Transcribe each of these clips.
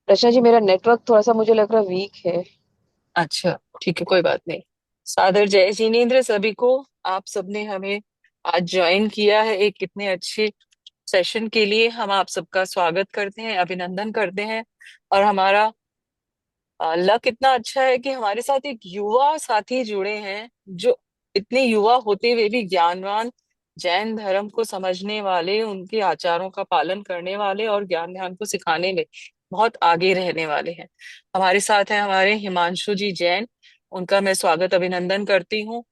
रचना जी, मेरा नेटवर्क थोड़ा सा मुझे लग रहा वीक है। अच्छा, ठीक है, कोई बात नहीं। सादर जय जिनेन्द्र सभी को। आप सबने हमें आज ज्वाइन किया है एक कितने अच्छे सेशन के लिए। हम आप सबका स्वागत करते हैं, अभिनंदन करते हैं। और हमारा लक इतना अच्छा है कि हमारे साथ एक युवा साथी जुड़े हैं, जो इतने युवा होते हुए भी ज्ञानवान, जैन धर्म को समझने वाले, उनके आचारों का पालन करने वाले और ज्ञान ध्यान को सिखाने में बहुत आगे रहने वाले हैं। हमारे साथ है हमारे हिमांशु जी जैन। उनका मैं स्वागत अभिनंदन करती हूँ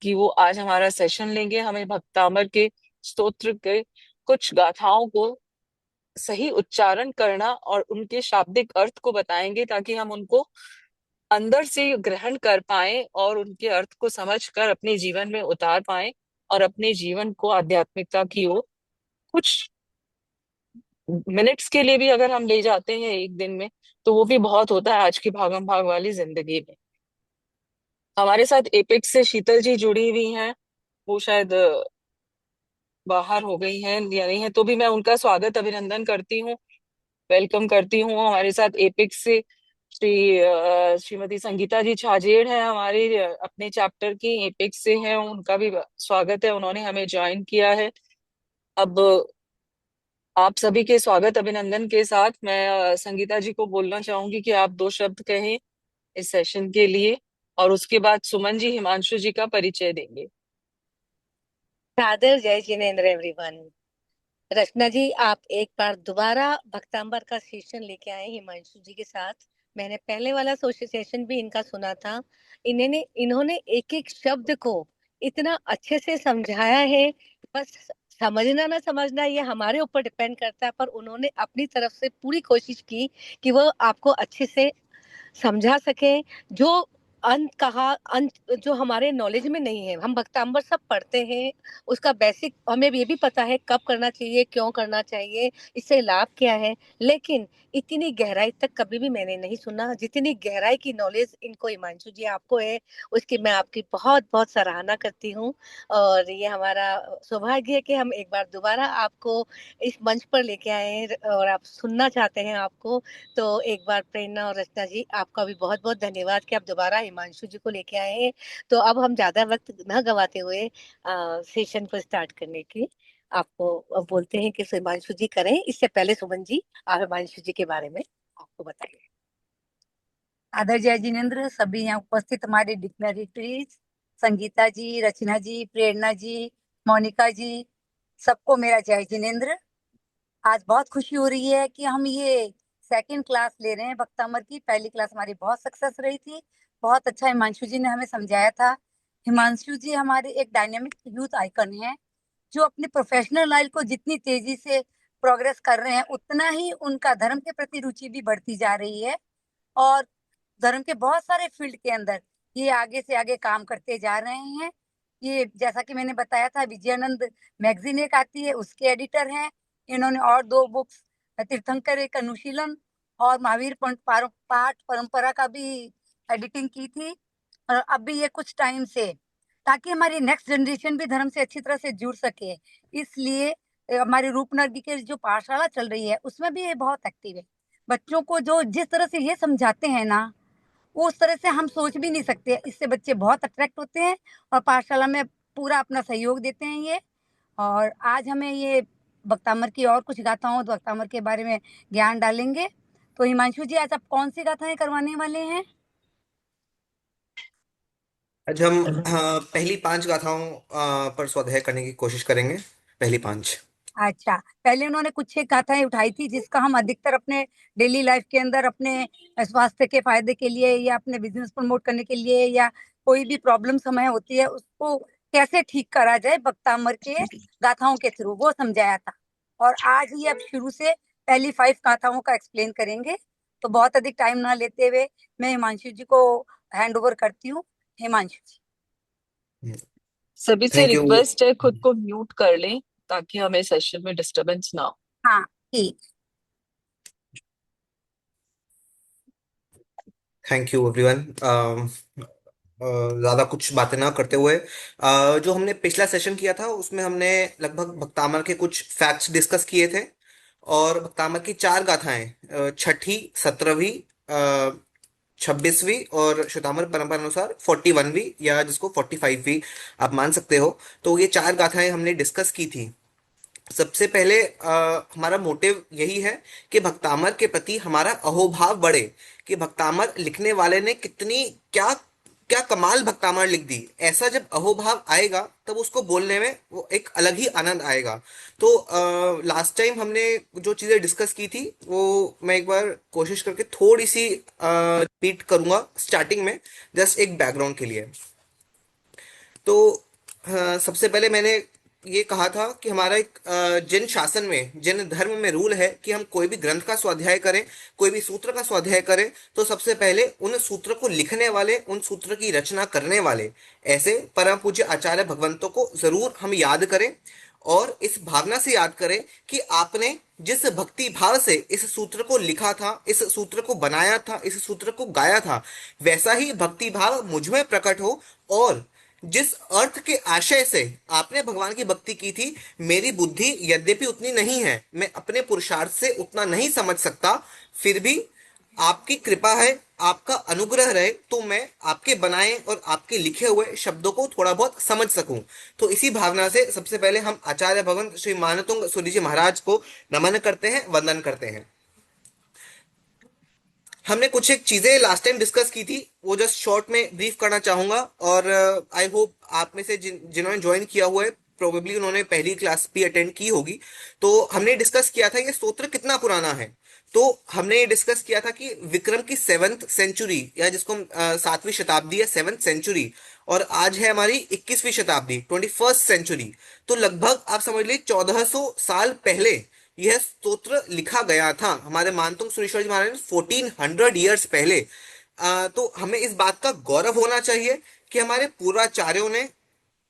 कि वो आज हमारा सेशन लेंगे, हमें भक्तामर के स्तोत्र के कुछ गाथाओं को सही उच्चारण करना और उनके शाब्दिक अर्थ को बताएंगे, ताकि हम उनको अंदर से ग्रहण कर पाए और उनके अर्थ को समझ कर अपने जीवन में उतार पाए, और अपने जीवन को आध्यात्मिकता की ओर कुछ मिनट्स के लिए भी अगर हम ले जाते हैं एक दिन में, तो वो भी बहुत होता है आज की भागम भाग वाली जिंदगी में। हमारे साथ एपेक्स से शीतल जी जुड़ी हुई हैं। वो शायद बाहर हो गई हैं या नहीं है, तो भी मैं उनका स्वागत अभिनंदन करती हूँ, वेलकम करती हूँ। हमारे साथ एपिक्स से श्रीमती संगीता जी छाजेड़ है, हमारे अपने चैप्टर की एपिक्स से हैं। उनका भी स्वागत है, उन्होंने हमें ज्वाइन किया है। अब आप सभी के स्वागत अभिनंदन के साथ मैं संगीता जी को बोलना चाहूंगी कि आप दो शब्द कहें इस सेशन के लिए, और उसके बाद सुमन जी हिमांशु जी का परिचय देंगे। सादर जय जिनेन्द्र एवरीवन। रचना जी, आप एक बार दोबारा भक्तांबर का सेशन लेके आए हिमांशु जी के साथ। मैंने पहले वाला सोशल सेशन भी इनका सुना था। इन्होंने इन्होंने एक एक शब्द को इतना अच्छे से समझाया है। बस समझना ना समझना ये हमारे ऊपर डिपेंड करता है, पर उन्होंने अपनी तरफ से पूरी कोशिश की कि वो आपको अच्छे से समझा सके। जो अंत कहा, अंत जो हमारे नॉलेज में नहीं है, हम भक्तांबर सब पढ़ते हैं, उसका बेसिक हमें ये भी पता है कब करना चाहिए, क्यों करना चाहिए, इससे लाभ क्या है। लेकिन इतनी गहराई तक कभी भी मैंने नहीं सुना जितनी गहराई की नॉलेज इनको हिमांशु जी आपको है। उसकी मैं आपकी बहुत बहुत सराहना करती हूँ। और ये हमारा सौभाग्य है कि हम एक बार दोबारा आपको इस मंच पर लेके आए हैं और आप सुनना चाहते हैं आपको। तो एक बार प्रेरणा और रचना जी, आपका भी बहुत बहुत धन्यवाद कि आप दोबारा हिमांशु जी को लेके आए हैं। तो अब हम ज्यादा वक्त न गवाते हुए सेशन को स्टार्ट करने की आपको अब बोलते हैं कि हिमांशु जी करें। इससे पहले सुमन जी, आप हिमांशु जी के बारे में आपको बताइए। आदर जय जिनेन्द्र सभी यहाँ उपस्थित हमारे डिक्शनरीज, संगीता जी, रचना जी, प्रेरणा जी, मोनिका जी, सबको मेरा जय जिनेन्द्र। आज बहुत खुशी हो रही है कि हम ये सेकंड क्लास ले रहे हैं भक्तामर की। पहली क्लास हमारी बहुत सक्सेस रही थी, बहुत अच्छा हिमांशु जी ने हमें समझाया था। हिमांशु जी हमारे एक डायनेमिक यूथ आइकन है, जो अपनी प्रोफेशनल लाइफ को जितनी तेजी से प्रोग्रेस कर रहे हैं, उतना ही उनका धर्म के प्रति रुचि भी बढ़ती जा रही है। और धर्म के बहुत सारे फील्ड के अंदर ये आगे से आगे काम करते जा रहे हैं। ये जैसा कि मैंने बताया था, विजयानंद मैगजीन एक आती है, उसके एडिटर हैं। इन्होंने और दो बुक्स, तीर्थंकर एक अनुशीलन और महावीर पाठ परंपरा का भी एडिटिंग की थी। और अब भी ये कुछ टाइम से, ताकि हमारी नेक्स्ट जनरेशन भी धर्म से अच्छी तरह से जुड़ सके, इसलिए हमारी रूपनगर की जो पाठशाला चल रही है उसमें भी ये बहुत एक्टिव है। बच्चों को जो जिस तरह से ये समझाते हैं ना, वो उस तरह से हम सोच भी नहीं सकते। इससे बच्चे बहुत अट्रैक्ट होते हैं और पाठशाला में पूरा अपना सहयोग देते हैं ये। और आज हमें ये भक्तामर की और कुछ गाथाओं भक्तामर के बारे में ज्ञान डालेंगे। तो हिमांशु जी, आज आप कौन सी गाथाएं करवाने वाले हैं? आज हम पहली पांच गाथाओं पर स्वाध्याय करने की कोशिश करेंगे। पहली पांच। अच्छा, पहले उन्होंने कुछ एक गाथाएं उठाई थी जिसका हम अधिकतर अपने डेली लाइफ के अंदर अपने स्वास्थ्य के फायदे के लिए या अपने बिजनेस प्रमोट करने के लिए, या कोई भी प्रॉब्लम समय होती है उसको कैसे ठीक करा जाए, भक्तामर के गाथाओं के थ्रू वो समझाया था। और आज ही अब शुरू से पहली 5 गाथाओं का एक्सप्लेन करेंगे। तो बहुत अधिक टाइम ना लेते हुए मैं हिमांशु जी को हैंड ओवर करती हूँ। हिमांशु जी। सभी से थैंक यू। रिक्वेस्ट है खुद को म्यूट कर लें, ताकि हमें सेशन में डिस्टरबेंस ना हो। हाँ, ठीक। Thank you everyone. ज्यादा कुछ बातें ना करते हुए, जो हमने पिछला सेशन किया था उसमें हमने लगभग भक्तामर के कुछ फैक्ट्स डिस्कस किए थे। और भक्तामर की चार गाथाएं, छठी, 17वीं, 26वीं और श्वेतांबर परंपरा अनुसार 41वीं, या जिसको 45वीं आप मान सकते हो। तो ये चार गाथाएं हमने डिस्कस की थी। सबसे पहले हमारा मोटिव यही है कि भक्तामर के प्रति हमारा अहोभाव बढ़े, कि भक्तामर लिखने वाले ने कितनी क्या क्या कमाल भक्तामर लिख दी। ऐसा जब अहोभाव आएगा तब उसको बोलने में वो एक अलग ही आनंद आएगा। तो लास्ट टाइम हमने जो चीजें डिस्कस की थी वो मैं एक बार कोशिश करके थोड़ी सी रिपीट करूंगा स्टार्टिंग में, जस्ट एक बैकग्राउंड के लिए। तो सबसे पहले मैंने ये कहा था कि हमारा एक जैन शासन में, जैन धर्म में रूल है कि हम कोई भी ग्रंथ का स्वाध्याय करें, कोई भी सूत्र का स्वाध्याय करें, तो सबसे पहले उन सूत्र को लिखने वाले, उन सूत्र की रचना करने वाले ऐसे परम पूज्य आचार्य भगवंतों को जरूर हम याद करें, और इस भावना से याद करें कि आपने जिस भक्ति भाव से इस सूत्र को लिखा था, इस सूत्र को बनाया था, इस सूत्र को गाया था, वैसा ही भक्ति भाव मुझ में प्रकट हो। और जिस अर्थ के आशय से आपने भगवान की भक्ति की थी, मेरी बुद्धि यद्यपि उतनी नहीं है, मैं अपने पुरुषार्थ से उतना नहीं समझ सकता, फिर भी आपकी कृपा है, आपका अनुग्रह रहे तो मैं आपके बनाए और आपके लिखे हुए शब्दों को थोड़ा बहुत समझ सकूं। तो इसी भावना से सबसे पहले हम आचार्य भगवंत श्री मानतुंग सूरी जी महाराज को नमन करते हैं, वंदन करते हैं। हमने कुछ एक चीजें लास्ट टाइम डिस्कस की थी, वो जस्ट शॉर्ट में ब्रीफ करना चाहूंगा, और आई होप आप में से जिन्होंने ज्वाइन किया हुआ है प्रोबेबली उन्होंने पहली क्लास भी अटेंड की होगी। तो हमने डिस्कस किया था ये स्तोत्र कितना पुराना है। तो हमने ये डिस्कस किया था कि विक्रम की 7th सेंचुरी, या जिसको हम 7वीं शताब्दी है, 7th सेंचुरी, और आज है हमारी 21वीं शताब्दी, 21st सेंचुरी। तो लगभग आप समझ लीजिए 1400 साल पहले यह स्तोत्र लिखा गया था हमारे मानतुंग सुरेश्वर जी महाराज ने, 1400 ईयर्स पहले। तो हमें इस बात का गौरव होना चाहिए कि हमारे पूर्वाचार्यों ने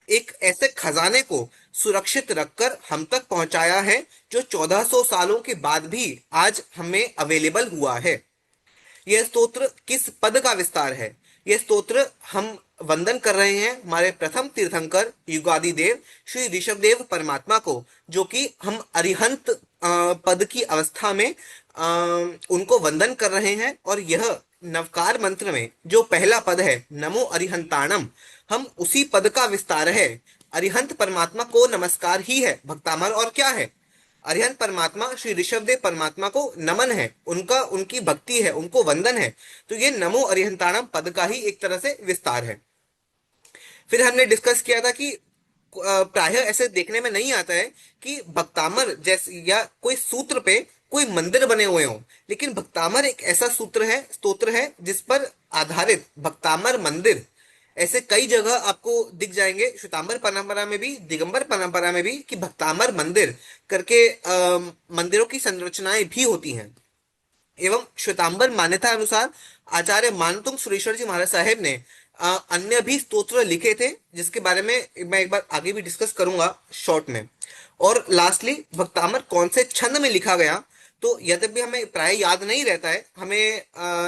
एक ऐसे खजाने को सुरक्षित रखकर हम तक पहुंचाया है, जो 1400 सालों के बाद भी आज हमें अवेलेबल हुआ है। यह स्तोत्र किस पद का विस्तार है? यह स्तोत्र हम वंदन कर रहे हैं हमारे प्रथम तीर्थंकर युगादि देव श्री ऋषभदेव परमात्मा को, जो कि हम अरिहंत पद की अवस्था में उनको वंदन कर रहे हैं। और यह नवकार मंत्र में जो पहला पद है नमो अरिहंताणम, हम उसी पद का विस्तार है। अरिहंत परमात्मा को नमस्कार ही है भक्तामर, और क्या है? अरिहंत परमात्मा श्री ऋषभदेव परमात्मा को नमन है, उनका उनकी भक्ति है, उनको वंदन है। तो ये नमो अरिहंताणम पद का ही एक तरह से विस्तार है। फिर हमने डिस्कस किया था कि प्रायः ऐसे देखने में नहीं आता है कि भक्तामर जैसे या कोई सूत्र पे कोई मंदिर बने हुए हों, लेकिन भक्तामर एक ऐसा सूत्र है, स्तोत्र है, जिस पर आधारित भक्तामर मंदिर ऐसे कई जगह आपको दिख जाएंगे, श्वेतांबर परंपरा में भी, दिगंबर परंपरा में भी, कि भक्तामर मंदिर करके मंदिरों की संरचनाएं भी होती हैं। एवं श्वेतांबर मान्यता अनुसार आचार्य मानतुंग सुरेश्वर जी महाराज साहेब ने अन्य भी स्तोत्र लिखे थे, जिसके बारे में मैं एक बार आगे भी डिस्कस करूंगा शॉर्ट में। और लास्टली भक्तामर कौन से छंद में लिखा गया, तो यद्यपि हमें प्राय याद नहीं रहता है हमें,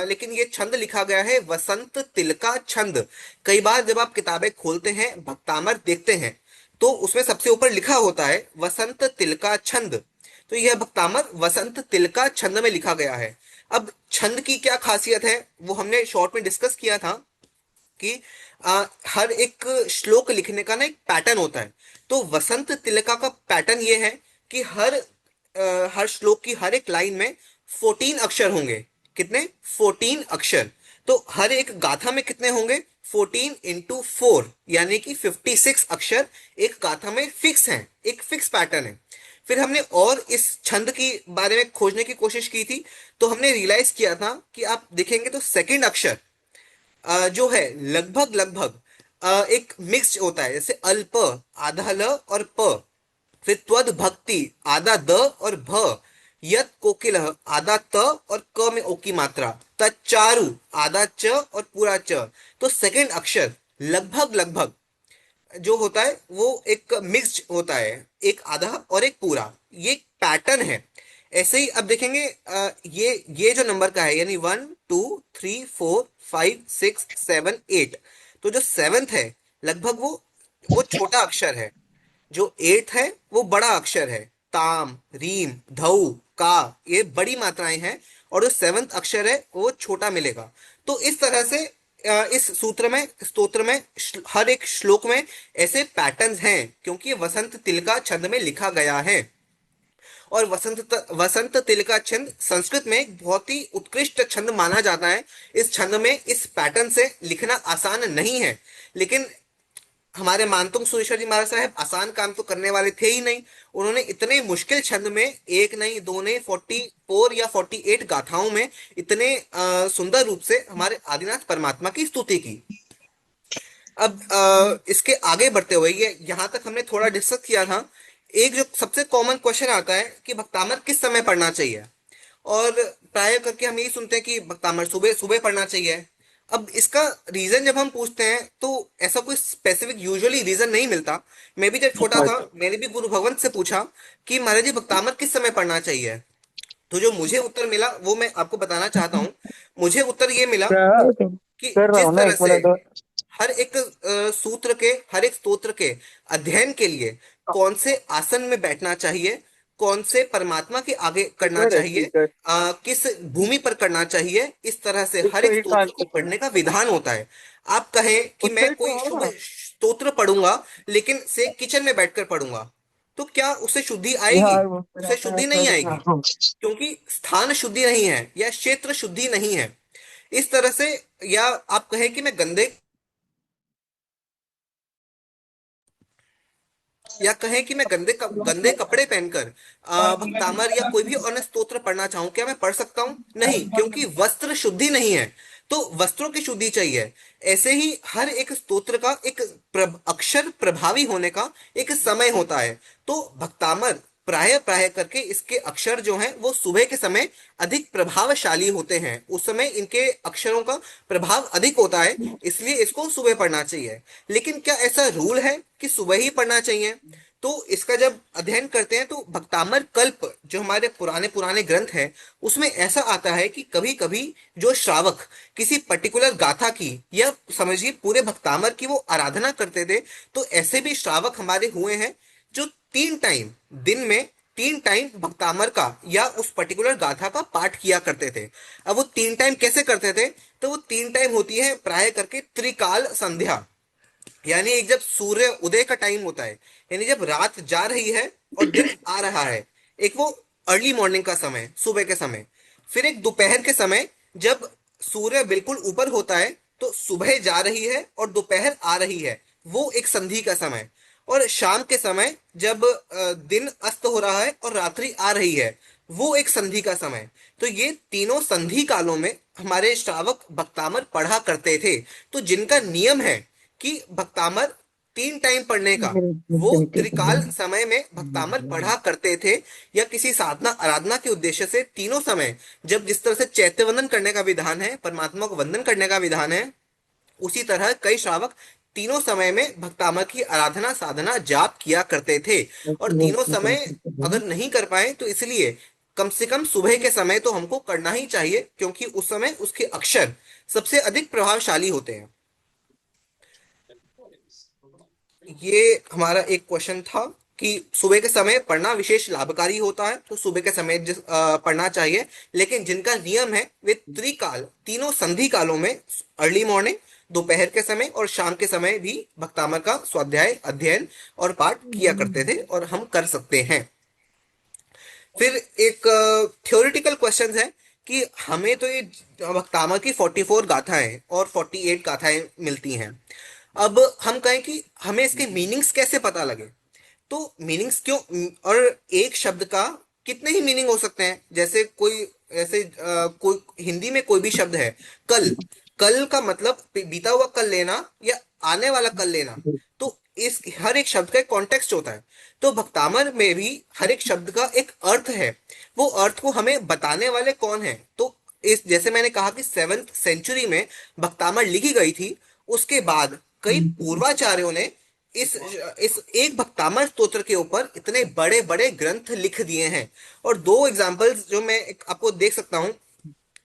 लेकिन ये छंद लिखा गया है वसंत तिलका छंद। कई बार जब आप किताबें खोलते हैं, भक्तामर देखते हैं, तो उसमें सबसे ऊपर लिखा होता है वसंत तिलका छंद। तो यह भक्तामर वसंत तिलका छंद में लिखा गया है। अब छंद की क्या खासियत है वो हमने शॉर्ट में डिस्कस किया था कि हर एक श्लोक लिखने का ना एक पैटर्न होता है। तो वसंत तिलका का पैटर्न ये है कि हर श्लोक की हर एक लाइन में 14 अक्षर होंगे। कितने? 14 अक्षर। तो हर एक गाथा में कितने होंगे? 14 इंटू 4 यानी कि 56 अक्षर एक गाथा में फिक्स हैं, एक फिक्स पैटर्न है। फिर हमने और इस छंद की बारे में खोजने की कोशिश की थी, तो हमने रियलाइज किया था कि आप देखेंगे तो सेकंड अक्षर जो है लगभग लगभग एक मिक्स होता है, जैसे अल्प आधा ल और प, फिर त्वद भक्ति आधा द और भ, यत कोकिल आधा त और क में ओ की मात्रा, तचारु आधा च और पूरा च। तो सेकंड अक्षर लगभग लगभग जो होता है वो एक मिक्स्ड होता है, एक आधा और एक पूरा, ये पैटर्न है। ऐसे ही अब देखेंगे ये जो नंबर का है, यानी 1 2 3 4 5 6 7 8, तो जो 7th है लगभग वो छोटा अक्षर है, जो 8th है वो बड़ा अक्षर है। ताम रीम धऊ का, ये बड़ी मात्राएं हैं और जो सेवंथ अक्षर है वो छोटा मिलेगा। तो इस तरह से इस सूत्र में, स्तोत्र में हर एक श्लोक में ऐसे पैटर्न्स हैं, क्योंकि ये वसंत तिलका छंद में लिखा गया है। और वसंत तिलका छंद संस्कृत में एक बहुत ही उत्कृष्ट छंद माना जाता है। इस छंद में इस पैटर्न से लिखना आसान नहीं है, लेकिन हमारे मानतुंग सुरेश्वर जी महाराज साहब आसान काम तो करने वाले थे ही नहीं। उन्होंने इतने मुश्किल छंद में, एक नहीं दो नहीं, 44 या 48 गाथाओं में इतने सुंदर रूप से हमारे आदिनाथ परमात्मा की स्तुति की। अब इसके आगे बढ़ते हुए, ये यहाँ तक हमने थोड़ा डिस्कस किया था। एक जो सबसे कॉमन क्वेश्चन आता है कि भक्तामर किस समय पढ़ना चाहिए, और प्राय करके हम यही सुनते हैं कि भक्तामर सुबह सुबह पढ़ना चाहिए। अब इसका रीजन जब हम पूछते हैं तो ऐसा कोई स्पेसिफिक यूजुअली रीजन नहीं मिलता। मैं भी जब छोटा था, मैंने भी गुरु भगवंत से पूछा कि महाराज जी भक्तामर किस समय पढ़ना चाहिए, तो जो मुझे उत्तर मिला वो मैं आपको बताना चाहता हूँ। मुझे उत्तर ये मिला कि जिस तरह से हर एक सूत्र के, हर एक स्तोत्र के अध्ययन के लिए कौन से आसन में बैठना चाहिए, कौन से परमात्मा के आगे करना चाहिए, किस भूमि पर करना चाहिए, इस तरह से हर एक स्तोत्र को पढ़ने का विधान होता है। आप कहें कि मैं कोई शुभ स्तोत्र पढ़ूंगा लेकिन से किचन में बैठकर पढ़ूंगा, तो क्या उससे शुद्धि आएगी? उससे शुद्धि नहीं आएगी, क्योंकि स्थान शुद्धि नहीं है या क्षेत्र शुद्धि नहीं है। इस तरह से, या आप कहें कि मैं गंदे कपड़े पहनकर भक्तामर या कोई भी अन्य स्तोत्र पढ़ना चाहूं, क्या मैं पढ़ सकता हूं? नहीं, क्योंकि वस्त्र शुद्धि नहीं है, तो वस्त्रों की शुद्धि चाहिए। ऐसे ही हर एक स्तोत्र का एक अक्षर प्रभावी होने का एक समय होता है। तो भक्तामर प्राय प्राय करके इसके अक्षर जो हैं वो सुबह के समय अधिक प्रभावशाली होते हैं, उस समय इनके अक्षरों का प्रभाव अधिक होता है, इसलिए इसको सुबह पढ़ना चाहिए। लेकिन क्या ऐसा रूल है कि सुबह ही पढ़ना चाहिए? तो इसका जब अध्ययन करते हैं तो भक्तामर कल्प जो हमारे पुराने पुराने ग्रंथ हैं उसमें ऐसा आता है कि कभी कभी जो श्रावक किसी पर्टिकुलर गाथा की या समझिए पूरे भक्तामर की वो आराधना करते थे, तो ऐसे भी श्रावक हमारे हुए हैं जो 3 टाइम दिन में 3 टाइम भक्तामर का या उस पर्टिकुलर गाथा का पाठ किया करते थे। अब वो 3 टाइम कैसे करते थे? तो वो 3 टाइम होती है प्राय करके त्रिकाल संध्या, यानी एक जब सूर्य उदय का टाइम होता है, यानी जब रात जा रही है और दिन आ रहा है, एक वो अर्ली मॉर्निंग का समय, सुबह के समय। फिर एक दोपहर के समय जब सूर्य बिल्कुल ऊपर होता है, तो सुबह जा रही है और दोपहर आ रही है, वो एक संधि का समय। और शाम के समय जब दिन अस्त हो रहा है और रात्रि आ रही है, वो एक संधि का समय। तो ये तीनों संधि कालों में हमारे श्रावक भक्तामर पढ़ा करते थे। तो जिनका नियम है कि भक्तामर 3 टाइम पढ़ने का, वो त्रिकाल समय में भक्तामर पढ़ा करते थे, या किसी साधना आराधना के उद्देश्य से तीनों समय, जब जिस तरह से चैत्य वंदन करने का विधान है, परमात्मा को वंदन करने का विधान है, उसी तरह कई श्रावक तीनों समय में भक्तामर की आराधना साधना जाप किया करते थे। और तीनों समय अगर नहीं कर पाए तो इसलिए कम से कम सुबह के समय तो हमको करना ही चाहिए, क्योंकि उस समय उसके अक्षर सबसे अधिक प्रभावशाली होते हैं। ये हमारा एक क्वेश्चन था कि सुबह के समय पढ़ना विशेष लाभकारी होता है, तो सुबह के समय पढ़ना चाहिए। लेकिन जिनका नियम है वे त्रिकाल, तीनों संधि कालों में, अर्ली मॉर्निंग, दोपहर के समय और शाम के समय भी भक्तामर का स्वाध्याय, अध्ययन और पाठ किया करते थे, और हम कर सकते हैं। फिर एक थ्योरेटिकल क्वेश्चन है कि हमें तो ये भक्तामर की 44 गाथाएं और 48 गाथाएं मिलती हैं। अब हम कहें कि हमें इसके मीनिंग्स कैसे पता लगे? तो मीनिंग्स क्यों, और एक शब्द का कितने ही मीनिंग हो सकते हैं। जैसे कोई हिंदी में कोई भी शब्द है, कल, कल का मतलब बीता हुआ कल लेना या आने वाला कल लेना, तो इस हर एक शब्द का एक कॉन्टेक्स्ट होता है। तो भक्तामर में भी हर एक शब्द का एक अर्थ है, वो अर्थ को हमें बताने वाले कौन है? तो इस, जैसे मैंने कहा कि 7th सेंचुरी में भक्तामर लिखी गई थी, उसके बाद कई पूर्वाचार्यों ने इस एक भक्तामर स्तोत्र के ऊपर इतने बड़े बड़े ग्रंथ लिख दिए हैं। और 2 एग्जाम्पल्स जो मैं आपको देख सकता हूँ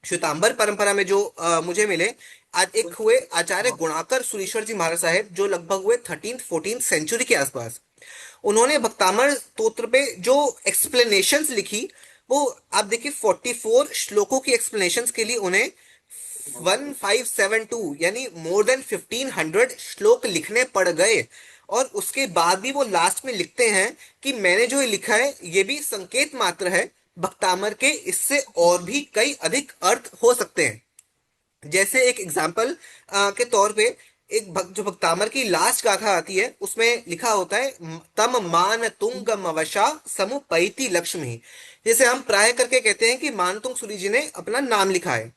श्वेतांबर परंपरा में जो मुझे मिले, आज एक हुए आचार्य गुणाकर सुरीश्वर जी महाराज साहेब, जो लगभग हुए 13th 14th सेंचुरी के आसपास। उन्होंने भक्तामर स्तोत्र पे जो एक्सप्लेनेशंस लिखी वो आप देखिए 44 श्लोकों की एक्सप्लेनेशंस के लिए उन्हें 1572 यानी मोर देन 1500 श्लोक लिखने पड़ गए। और उसके बाद भी वो लास्ट में लिखते हैं कि मैंने जो ये लिखा है ये भी संकेत मात्र है भक्तामर के, इससे और भी कई अधिक अर्थ हो सकते हैं। जैसे एक एग्जाम्पल के तौर पे एक जो भक्तामर की लास्ट गाथा आती है उसमें लिखा होता है तम मान तुंग मवशा समुपैति लक्ष्मी। जैसे हम प्राय करके कहते हैं कि मानतुंग सूरी जी ने अपना नाम लिखा है।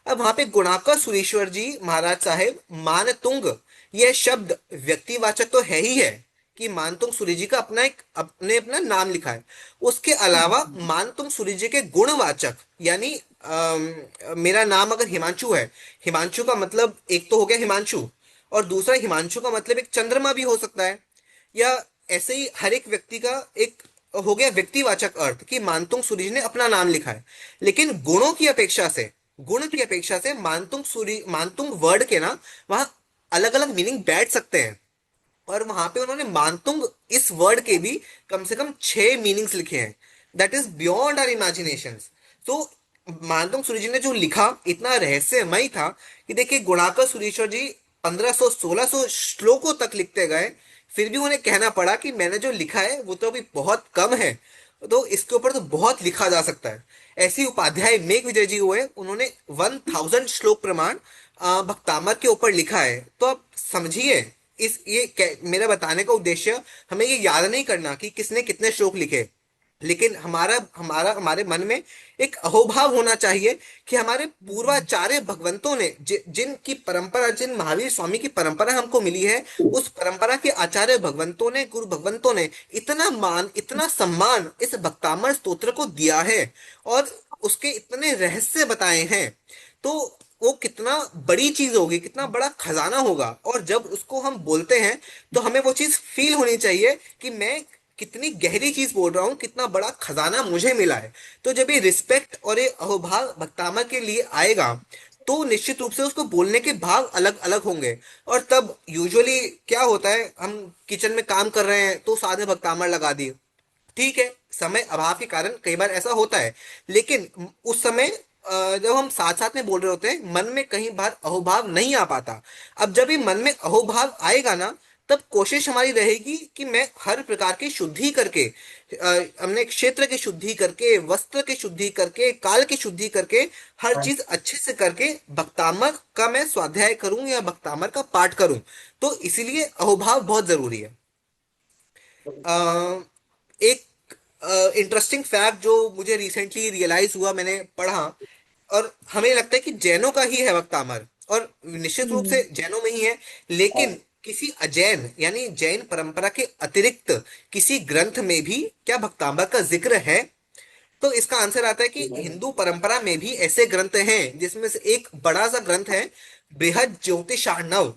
अब वहां पे गुणाकर सुरेश्वर जी महाराज साहेब मानतुंग यह शब्द व्यक्तिवाचक तो है ही है कि मानतुंग सूरी जी का अपना नाम लिखा है। उसके अलावा मानतुंग सूरी जी के गुणवाचक यानी मेरा नाम अगर हिमांशु है, हिमांशु का मतलब एक तो हो गया हिमांशु, और दूसरा हिमांशु का मतलब एक चंद्रमा भी हो सकता है। या ऐसे ही हर एक व्यक्ति का एक हो गया व्यक्तिवाचक अर्थ कि मानतुंग सूरी जी ने अपना नाम लिखा है। लेकिन गुण की अपेक्षा से मानतुंग वर्ड के ना वहां अलग अलग मीनिंग बैठ सकते हैं। और वहां पे उन्होंने मानतुंग इस वर्ड के भी कम से कम 6 मीनिंग्स लिखे हैं। That is beyond our imagination. तो मानतुंग सूरी जी ने जो लिखा इतना रहस्यमय था कि देखिए गुणाकर सुरेश्वर जी 1500-1600 श्लोकों तक लिखते गए, फिर भी उन्हें कहना पड़ा कि मैंने जो लिखा है वो तो अभी बहुत कम है, तो इसके ऊपर तो बहुत लिखा जा सकता है। ऐसी उपाध्याय मेघ विजय जी हुए, उन्होंने 1000 श्लोक प्रमाण भक्तामर के ऊपर लिखा है। तो आप समझिए मेरा बताने का उद्देश्य हमें ये याद नहीं करना कि किसने कितने श्लोक लिखे, लेकिन हमारे मन में एक अहोभाव होना चाहिए कि हमारे पूर्वाचार्य भगवंतों ने जिनकी परंपरा, जिन महावीर स्वामी की परंपरा हमको मिली है, उस परंपरा के आचार्य भगवंतों ने, गुरु भगवंतों ने इतना मान, इतना सम्मान इस भक्तामर स्तोत्र को दिया है और उसके इतने रहस्य बताए हैं। तो वो कितना बड़ी चीज होगी, कितना बड़ा खजाना होगा। और जब उसको हम बोलते हैं तो हमें वो चीज फील होनी चाहिए कि मैं कितनी गहरी चीज बोल रहा हूँ, कितना बड़ा खजाना मुझे मिला है। तो जब ये रिस्पेक्ट और ये अहोभाव भक्तामर के लिए आएगा तो निश्चित रूप से उसको बोलने के भाव अलग अलग होंगे। और तब यूजुअली क्या होता है, हम किचन में काम कर रहे हैं तो साथ में भक्तामर लगा दिए, ठीक है, समय अभाव के कारण कई बार ऐसा होता है। लेकिन उस समय जब हम साथ साथ में बोल रहे होते हैं, मन में कहीं बार अहोभाव नहीं आ पाता। अब जब ये मन में अहोभाव आएगा ना, तब कोशिश हमारी रहेगी कि मैं हर प्रकार की शुद्धि करके, हमने क्षेत्र की शुद्धि करके, वस्त्र की शुद्धि करके, काल की शुद्धि करके, हर चीज अच्छे से करके भक्तामर का मैं स्वाध्याय करूं या भक्तामर का पाठ करूं। तो इसीलिए अहोभाव बहुत जरूरी है। एक इंटरेस्टिंग फैक्ट जो मुझे रिसेंटली रियलाइज हुआ, मैंने पढ़ा, और हमें लगता है कि जैनों का ही है भक्तामर, और निश्चित रूप से जैनों में ही है, लेकिन किसी अजैन यानी जैन परंपरा के अतिरिक्त किसी ग्रंथ में भी क्या भक्तामर का जिक्र है? तो इसका आंसर आता है कि हिंदू परंपरा में भी ऐसे ग्रंथ हैं, जिसमें से एक बड़ा सा ग्रंथ है बृहद ज्योतिषार्णव,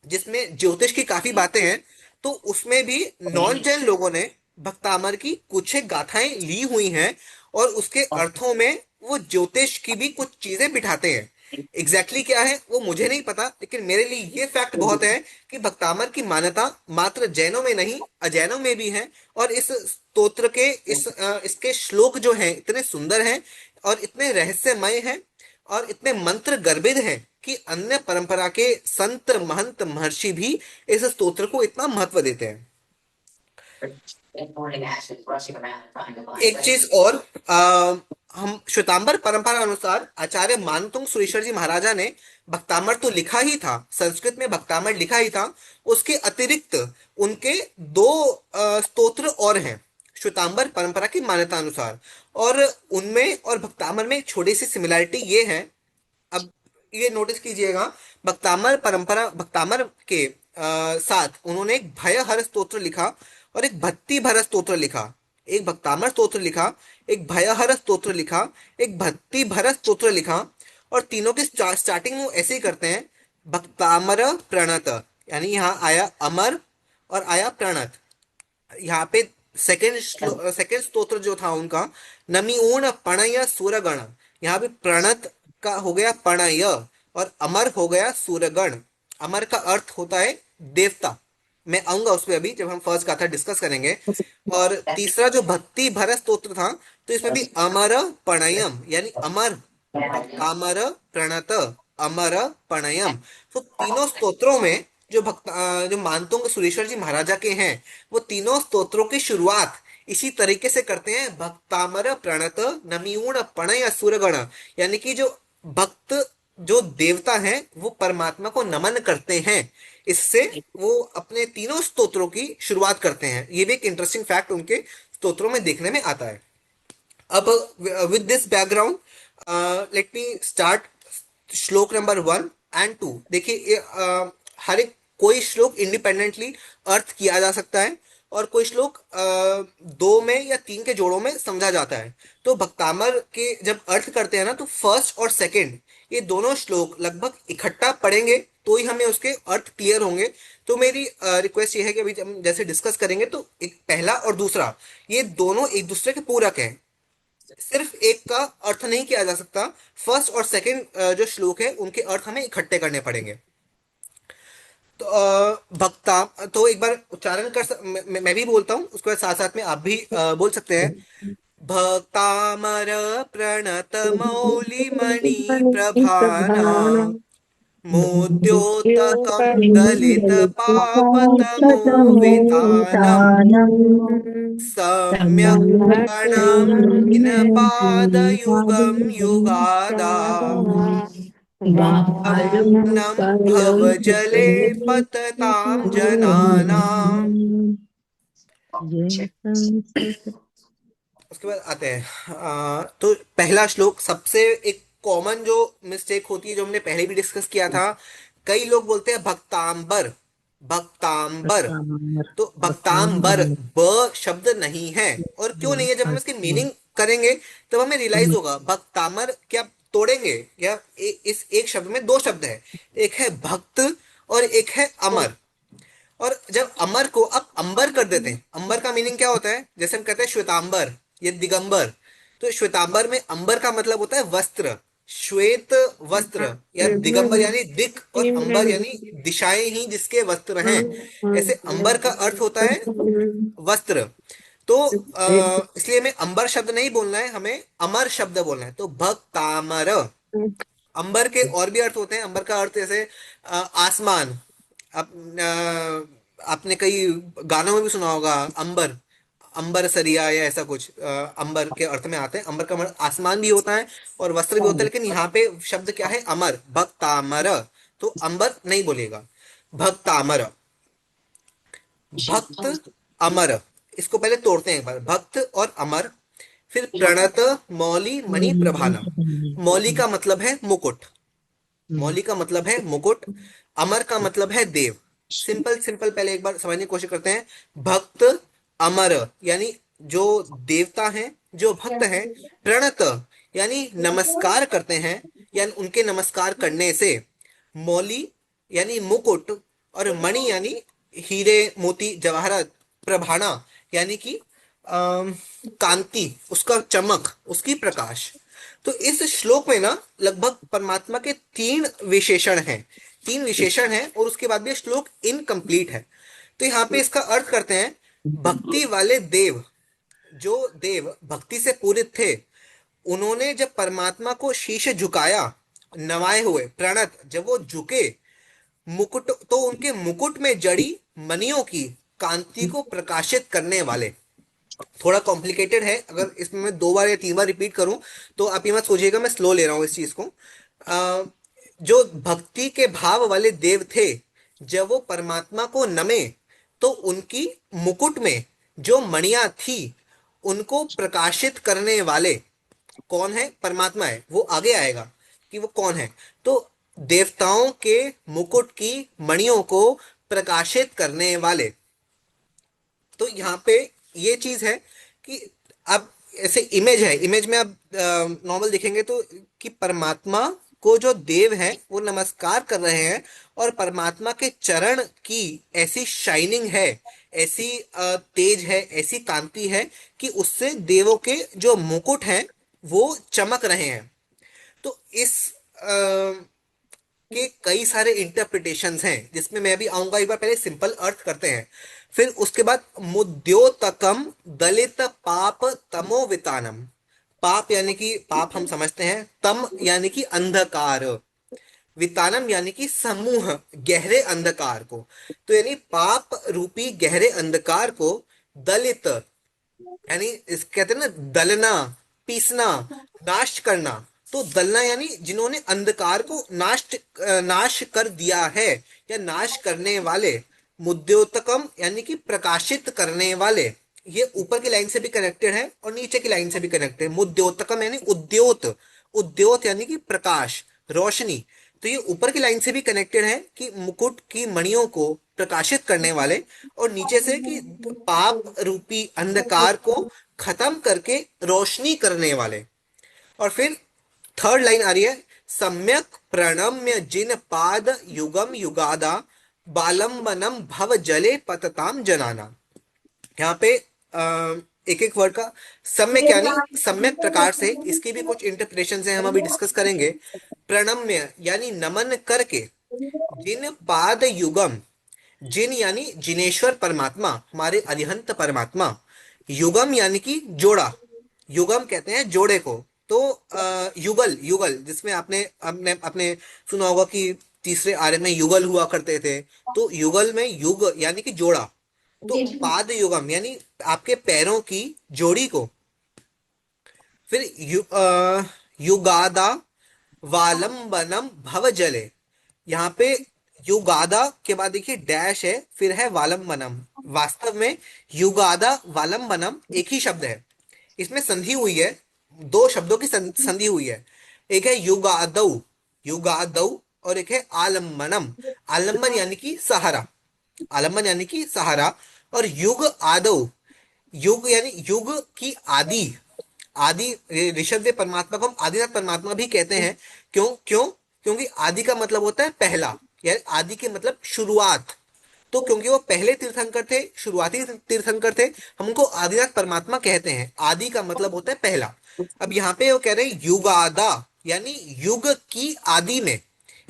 जिसमें ज्योतिष की काफी बातें हैं। तो उसमें भी नॉन जैन लोगों ने भक्तामर की कुछ एक गाथाएं ली हुई हैं, और उसके अर्थों में वो ज्योतिष की भी कुछ चीजें बिठाते हैं। एग्जैक्टली क्या है वो मुझे नहीं पता, लेकिन मेरे लिए ये फैक्ट बहुत है कि भक्तामर की मान्यता मात्र जैनों में नहीं, अजैनों में भी है। और इस स्तोत्र के इसके श्लोक जो हैं इतने सुंदर हैं और इतने रहस्यमय हैं और इतने मंत्र गर्भित हैं कि अन्य परंपरा के संत, महंत, महर्षि भी इस स्तोत्र को इतना महत्व देते हैं। एक चीज और, हम श्वेतांबर परंपरा अनुसार आचार्य मानतुंग सुरेश्वर जी महाराजा ने भक्तामर तो लिखा ही था, संस्कृत में भक्तामर लिखा ही था, उसके अतिरिक्त उनके 2 स्तोत्र और हैं श्वेतांबर परंपरा की मान्यता अनुसार। और उनमें और भक्तामर में एक छोटी सी सिमिलैरिटी ये है। अब ये नोटिस कीजिएगा, भक्तामर के साथ उन्होंने एक भयहर स्तोत्र लिखा और एक भक्ति भर स्तोत्र लिखा। एक भक्तामर स्तोत्र लिखा, एक भयहर स्तोत्र लिखा, एक भक्ति भर स्तोत्र लिखा। और तीनों की स्टार्टिंग वो ऐसे ही करते हैं, भक्तामर प्रणत, यानी यहाँ आया अमर और आया प्रणत। यहाँ पे सेकेंड स्तोत्र जो था उनका, नमिऊण पणय सूरगण, यहाँ पे प्रणत का हो गया पणय और अमर हो गया सूरगण। अमर का अर्थ होता है देवता, मैं आऊंगा उस पर अभी जब हम फर्स्ट गाथा डिस्कस करेंगे। और तीसरा जो भक्ति भर स्तोत्र था, तो इसमें भी अमर प्रणयम यानी अमर, भक्तामर प्रणत अमर प्रणयम। तो तीनों स्तोत्रों में जो जो मानतोंग सुरेश्वर जी महाराजा के हैं, वो तीनों स्तोत्रों की शुरुआत इसी तरीके से करते हैं, भक्तामर प्रणत नमियूण प्रणय सुरगण। यानी कि जो भक्त, जो देवता हैं, वो परमात्मा को नमन करते हैं। इससे वो अपने तीनों स्तोत्रों की शुरुआत करते हैं। ये भी एक इंटरेस्टिंग फैक्ट उनके स्तोत्रों में देखने में आता है। अब with this background let me start श्लोक नंबर 1 और 2। देखिए हर एक कोई श्लोक इंडिपेंडेंटली अर्थ किया जा सकता है, और कोई श्लोक दो में या तीन के जोड़ों में समझा जाता है। तो भक्तामर के जब अर्थ करते हैं ना, तो फर्स्ट और सेकंड ये दोनों श्लोक लगभग इकट्ठा पढ़ेंगे तो ही हमें उसके अर्थ क्लियर होंगे। तो मेरी रिक्वेस्ट ये है कि अभी हम जैसे डिस्कस करेंगे, तो एक पहला और दूसरा ये दोनों एक दूसरे के पूरक हैं, सिर्फ एक का अर्थ नहीं किया जा सकता। फर्स्ट और सेकंड जो श्लोक है उनके अर्थ हमें इकट्ठे करने पड़ेंगे। तो भक्ता, तो एक बार उच्चारण मैं भी बोलता हूँ, उसके बाद साथ साथ में आप भी बोल सकते हैं। भक्तामर प्रणत मौलि मणि प्रभाना मोद्योतकं दलित पापतमो वितानम् सम्यक् प्रणम्य पादयुगं युगादा वारुणं भवजले पततां जनानाम्। उसके बाद आते हैं तो पहला श्लोक, सबसे एक कॉमन जो मिस्टेक होती है, जो हमने पहले भी डिस्कस किया था, कई लोग बोलते हैं भक्तांबर, भक्तांबर। तो भक्तांबर ब शब्द नहीं है। और क्यों नहीं है, जब हम इसकी मीनिंग करेंगे तब हमें रियलाइज होगा। भक्तामर क्या तोड़ेंगे क्या, इस एक शब्द में दो शब्द है, एक है भक्त और एक है अमर। और जब अमर को अब अंबर कर देते हैं, अंबर का मीनिंग क्या होता है, जैसे हम कहते हैं श्वेतांबर या दिगंबर। तो श्वेतांबर में अंबर का मतलब होता है वस्त्र, श्वेत वस्त्र, या दिगंबर यानी दिक, और अंबर यानी दिशाएं ही जिसके वस्त्र हैं। ऐसे अंबर का अर्थ होता है वस्त्र। तो इसलिए हमें अंबर शब्द नहीं बोलना है, हमें अमर शब्द बोलना है। तो भक्तामर, अंबर के और भी अर्थ होते हैं। अंबर का अर्थ जैसे आसमान, आपने कई गानों में भी सुना होगा, अंबर, अंबर सरिया या ऐसा कुछ अंबर के अर्थ में आते हैं। अंबर का मतलब आसमान भी होता है और वस्त्र भी होता है, लेकिन यहाँ पे शब्द क्या है, अमर, भक्तामर। तो अंबर नहीं बोलेगा, भक्तामर, भक्त अमर। इसको पहले तोड़ते हैं एक बार, भक्त और अमर। फिर प्रणत मौली मणि प्रभानम। मौली का मतलब है मुकुट, मौली का मतलब है मुकुट, अमर का मतलब है देव। सिंपल सिंपल पहले एक बार समझने की कोशिश करते हैं। भक्त अमर यानी जो देवता हैं, जो भक्त हैं। प्रणत यानी नमस्कार करते हैं, यानी उनके नमस्कार करने से। मौली यानी मुकुट, और मणि यानी हीरे मोती जवाहरात, प्रभाना यानी कि कांति, उसका चमक, उसकी प्रकाश। तो इस श्लोक में ना लगभग परमात्मा के तीन विशेषण हैं, तीन विशेषण हैं, और उसके बाद भी श्लोक इनकम्प्लीट है। तो यहाँ पे इसका अर्थ करते हैं, भक्ति वाले देव, जो देव भक्ति से पूरित थे, उन्होंने जब परमात्मा को शीश झुकाया, नवाए हुए प्रणत, जब वो झुके, मुकुट, तो उनके मुकुट में जड़ी मणियों की कांति को प्रकाशित करने वाले। थोड़ा कॉम्प्लिकेटेड है, अगर इसमें मैं दो बार या तीन बार रिपीट करूं तो आप ये मत सोचिएगा मैं स्लो ले रहा हूं इस चीज को। जो भक्ति के भाव वाले देव थे, जब वो परमात्मा को नमे, तो उनकी मुकुट में जो मणियां थी, उनको प्रकाशित करने वाले कौन है, परमात्मा है। वो आगे आएगा कि वो कौन है। तो देवताओं के मुकुट की मणियों को प्रकाशित करने वाले। तो यहाँ पे ये चीज है कि अब ऐसे इमेज है, इमेज में आप नॉर्मल देखेंगे तो कि परमात्मा को जो देव है वो नमस्कार कर रहे हैं, और परमात्मा के चरण की ऐसी शाइनिंग है, ऐसी तेज है, ऐसी कांति है कि उससे देवों के जो मुकुट हैं वो चमक रहे हैं। तो के कई सारे इंटरप्रिटेशंस हैं, जिसमें मैं भी आऊंगा। एक बार पहले सिंपल अर्थ करते हैं, फिर उसके बाद मुद्योतकम दलित पाप तमोवितानम। पाप यानी कि पाप हम समझते हैं, तम यानी कि अंधकार, वितानम यानी कि समूह, गहरे अंधकार को। तो यानी पाप रूपी गहरे अंधकार को दलित, यानी इस कहते हैं ना दलना, पीसना, नाश करना। तो दलना यानी जिन्होंने अंधकार को नाश कर दिया है या नाश करने वाले। मुद्योतकम यानी कि प्रकाशित करने वाले। ये ऊपर की लाइन से भी कनेक्टेड है और नीचे की लाइन से भी कनेक्टेड है। मुद्योतकम यानी उद्योत, उद्योत यानी कि प्रकाश, रोशनी। तो ये ऊपर की लाइन से भी कनेक्टेड है कि मुकुट की मणियों को प्रकाशित करने वाले, और नीचे से कि पाप रूपी अंधकार को खत्म करके रोशनी करने वाले। और फिर थर्ड लाइन आ रही है, सम्यक प्रणम्य जिन पाद युगम युगादा बालंबनम भव जले पतताम जनाना। यहाँ पे एक एक वर्ड का सम्यक यानी सम्यक प्रकार से, इसकी भी कुछ इंटरप्रिटेशन है, हम अभी डिस्कस करेंगे। प्रणम्य यानी नमन करके, जिन पाद युगम, जिन यानी जिनेश्वर परमात्मा, हमारे अरिहंत परमात्मा। युगम यानी कि जोड़ा, युगम कहते हैं जोड़े को। तो युगल, युगल जिसमें आपने आपने आपने सुना होगा कि तीसरे आर्य में युगल हुआ करते थे। तो युगल में युग यानी कि जोड़ा। तो पाद युगम यानी आपके पैरों की जोड़ी को। फिर युगादा वालंबनम भव जले। यहाँ पे युगादा के बाद देखिए डैश है, फिर है वालंबनम। वास्तव में युगादा वालंबनम एक ही शब्द है, इसमें संधि हुई है, दो शब्दों की संधि हुई है। एक है युगादौ, युगादौ, और एक है आलम्बनम। आलम्बन यानी कि सहारा, आलम्बन यानी कि सहारा। और युग आदौ, युग यानी युग की आदि, आदि ऋषभ देव परमात्मा को हम आदिनाथ परमात्मा भी कहते हैं। क्यों क्यों क्योंकि आदि का मतलब होता है पहला, यानी आदि के मतलब शुरुआत। तो क्योंकि वो पहले तीर्थंकर थे, शुरुआती तीर्थंकर थे, हम उनको आदिनाथ परमात्मा कहते हैं। आदि का मतलब होता है पहला। अब यहाँ पे वो कह रहे हैं युगादा, यानी युग की आदि में,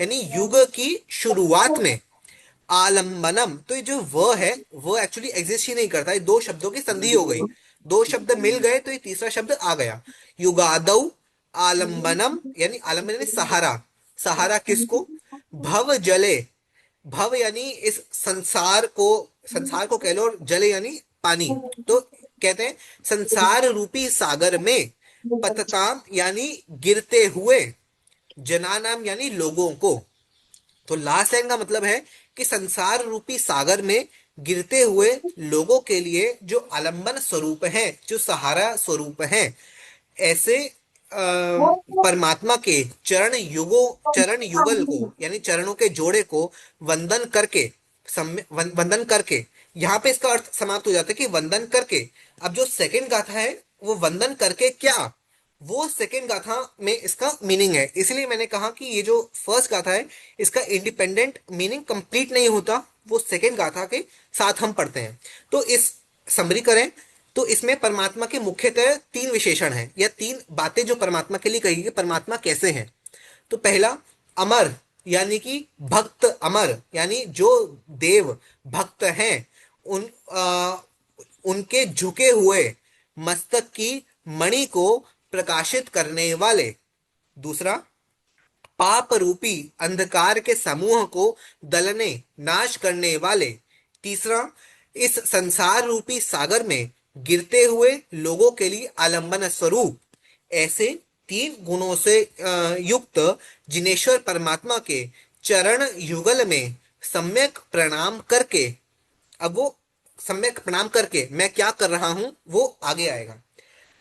यानी युग की शुरुआत में। आलम्बनम, तो ये जो व है वो एक्चुअली एग्जिस्ट ही नहीं करता, ये दो शब्दों की संधि हो गई, दो शब्द मिल गए तो ये तीसरा शब्द आ गया। युगादौ आलम्बनम, यानी आलम्बन यानी सहारा, सहारा किसको? भव जले, भव यानी इस संसार को, संसार को कह लो, और जले यानी पानी। तो कहते हैं संसार रूपी सागर में, पतताम यानी गिरते हुए, जनानाम यानी लोगों को। तो लास्ट लाइन का मतलब है कि संसार रूपी सागर में गिरते हुए लोगों के लिए जो आलंबन स्वरूप है, जो सहारा स्वरूप है, ऐसे परमात्मा के चरण युगल को, यानी चरणों के जोड़े को वंदन करके, वंदन करके, यहाँ पे इसका अर्थ समाप्त हो जाता है कि वंदन करके। अब जो सेकंड गाथा है वो वंदन करके क्या, वो सेकेंड गाथा में इसका मीनिंग है। इसलिए मैंने कहा कि ये जो फर्स्ट गाथा है इसका इंडिपेंडेंट मीनिंग कंप्लीट नहीं होता, वो सेकेंड गाथा के साथ हम पढ़ते हैं। तो इस समरी करें तो इसमें परमात्मा के मुख्यतः तीन विशेषण हैं, या तीन बातें जो परमात्मा के लिए कही गई, परमात्मा कैसे हैं। तो पहला अमर, यानी कि भक्त अमर, यानी जो देव भक्त हैं उनके झुके हुए मस्तक की मणि को प्रकाशित करने वाले। दूसरा पाप रूपी अंधकार के समूह को दलने, नाश करने वाले। तीसरा इस संसार रूपी सागर में गिरते हुए लोगों के लिए आलंबन स्वरूप। ऐसे तीन गुणों से युक्त जिनेश्वर परमात्मा के चरण युगल में सम्यक प्रणाम करके, अब वो सम्यक प्रणाम करके मैं क्या कर रहा हूं वो आगे आएगा।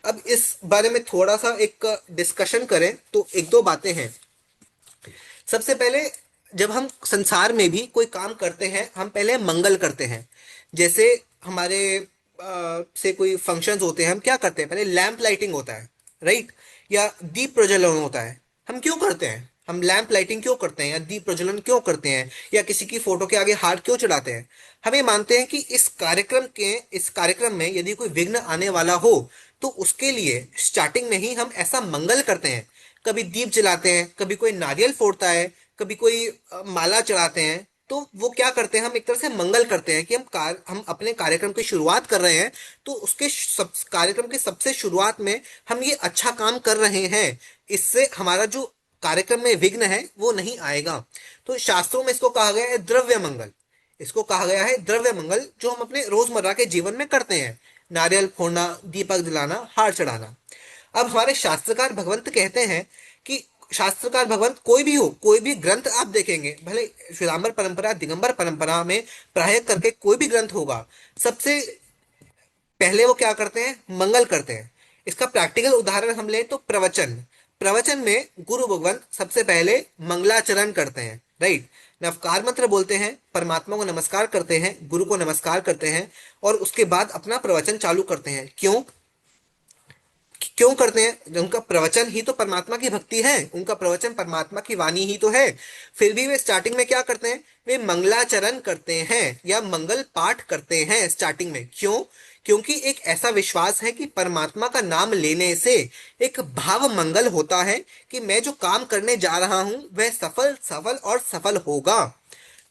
अब इस बारे में थोड़ा सा एक डिस्कशन करें तो एक दो बातें हैं। सबसे पहले जब हम संसार में भी कोई काम करते हैं, हम पहले मंगल करते हैं। जैसे हमारे से कोई फंक्शंस होते हैं, हम क्या करते हैं, पहले लैंप लाइटिंग होता है, राइट, या दीप प्रज्वलन होता है। हम क्यों करते हैं, हम लैंप लाइटिंग क्यों करते हैं या दीप प्रज्वलन क्यों करते हैं, या किसी की फोटो के आगे हार क्यों चढ़ाते हैं? हम ये मानते हैं कि इस कार्यक्रम में यदि कोई विघ्न आने वाला हो तो उसके लिए स्टार्टिंग में ही हम ऐसा मंगल करते हैं। कभी दीप जलाते हैं, कभी कोई नारियल फोड़ता है, कभी कोई माला चढ़ाते हैं, तो वो क्या करते हैं, हम एक तरह से मंगल करते हैं कि हम अपने कार्यक्रम की शुरुआत कर रहे हैं, तो उसके कार्यक्रम के सबसे शुरुआत में हम ये अच्छा काम कर रहे हैं, इससे हमारा जो कार्यक्रम में विघ्न है वो नहीं आएगा। तो शास्त्रों में इसको कहा गया है द्रव्य मंगल। इसको कहा गया है द्रव्य मंगल, जो हम अपने रोजमर्रा के जीवन में करते हैं, नारियल फोड़ना, दीपक जलाना, हार चढ़ाना। अब हमारे शास्त्रकार भगवंत कहते हैं कि शास्त्रकार भगवंत कोई भी हो, कोई भी ग्रंथ आप देखेंगे, भले श्वेतांबर परंपरा, दिगंबर परंपरा में प्राय करके कोई भी ग्रंथ होगा, सबसे पहले वो क्या करते हैं, मंगल करते हैं। इसका प्रैक्टिकल उदाहरण हम ले तो प्रवचन। प्रवचन में गुरु भगवंत सबसे पहले मंगलाचरण करते हैं, राइट। नवकार मंत्र बोलते हैं, परमात्मा को नमस्कार करते हैं, गुरु को नमस्कार करते हैं, और उसके बाद अपना प्रवचन चालू करते हैं। क्यों क्यों करते हैं? उनका प्रवचन ही तो परमात्मा की भक्ति है, उनका प्रवचन परमात्मा की वाणी ही तो है। फिर भी वे स्टार्टिंग में क्या करते हैं, वे मंगलाचरण करते हैं या मंगल पाठ करते हैं स्टार्टिंग में। क्यों? क्योंकि एक ऐसा विश्वास है कि परमात्मा का नाम लेने से एक भाव मंगल होता है कि मैं जो काम करने जा रहा हूं वह सफल सफल और सफल होगा।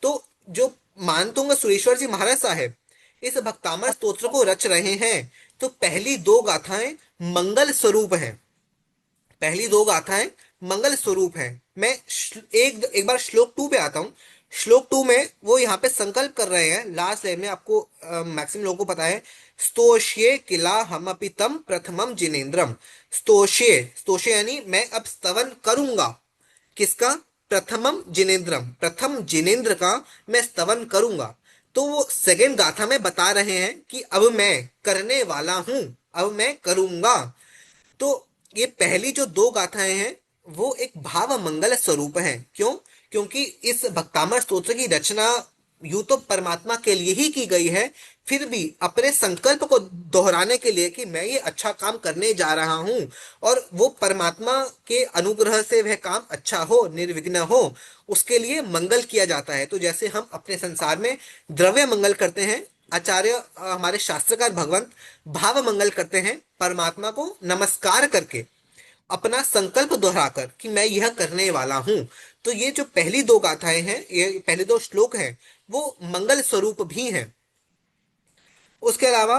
तो जो मानतुंग सुरेश्वर जी महाराज साहब इस भक्तामर स्तोत्र को रच रहे हैं, तो पहली दो गाथाएं मंगल स्वरूप हैं। पहली दो गाथाएं मंगल स्वरूप हैं। मैं एक बार श्लोक 2 पे आता हूं। श्लोक 2 में वो यहाँ पे संकल्प कर रहे हैं, लास्ट लाइन में, आपको मैक्सिमम लोगों को पता है, स्तोष्ये किला हमपि तम प्रथमम जिनेन्द्रम। स्तोष्ये, स्तोष्ये यानी मैं अब स्तवन करूंगा। किसका? प्रथमम जिनेन्द्रम, प्रथम जिनेन्द्र का मैं स्तवन करूंगा। तो वो सेकंड गाथा में बता रहे हैं कि अब मैं करने वाला हूं, अब मैं करूंगा। तो ये पहली जो दो गाथाएं हैं वो एक भाव मंगल स्वरूप हैं। क्यों? क्योंकि इस भक्तामर स्तोत्र की रचना यूं तो परमात्मा के लिए ही की गई है, फिर भी अपने संकल्प को दोहराने के लिए कि मैं ये अच्छा काम करने जा रहा हूं, और वो परमात्मा के अनुग्रह से वह काम अच्छा हो, निर्विघ्न हो, उसके लिए मंगल किया जाता है। तो जैसे हम अपने संसार में द्रव्य मंगल करते हैं, आचार्य हमारे शास्त्रकार भगवंत भाव मंगल करते हैं, परमात्मा को नमस्कार करके, अपना संकल्प दोहराकर कि मैं यह करने वाला हूं। तो ये जो पहली दो गाथाएं हैं, ये पहले दो श्लोक हैं, वो मंगल स्वरूप भी हैं। उसके अलावा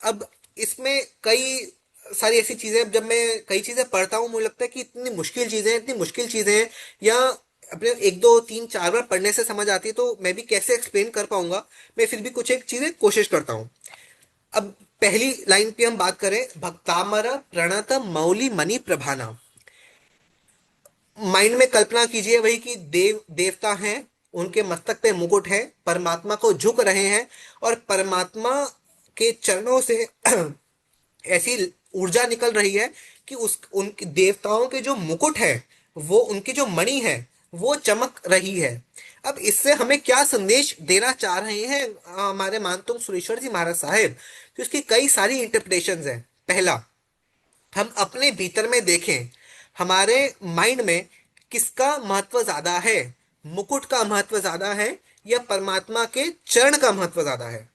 अब इसमें कई सारी ऐसी चीजें, जब मैं कई चीजें पढ़ता हूँ मुझे लगता है कि इतनी मुश्किल चीजें हैं, या अपने 1 2 3 4 बार पढ़ने से समझ आती है, तो मैं भी कैसे एक्सप्लेन कर पाऊंगा। मैं फिर भी कुछ एक चीजें कोशिश करता हूँ। अब पहली लाइन पे हम बात करें, भक्तामर प्रणत मौली मणि प्रभाना। माइंड में कल्पना कीजिए वही कि देवता हैं, उनके मस्तक पे मुकुट है, परमात्मा को झुक रहे हैं, और परमात्मा के चरणों से ऐसी ऊर्जा निकल रही है कि उन देवताओं के जो मुकुट है, वो उनकी जो मणि है वो चमक रही है। अब इससे हमें क्या संदेश देना चाह रहे हैं हमारे मानतुंग सुरेश्वर जी महाराज साहेब? तो इसकी कई सारी इंटरप्रिटेशंस हैं। पहला, हम अपने भीतर में देखें, हमारे माइंड में किसका महत्व ज्यादा है, मुकुट का महत्व ज्यादा है या परमात्मा के चरण का महत्व ज्यादा है?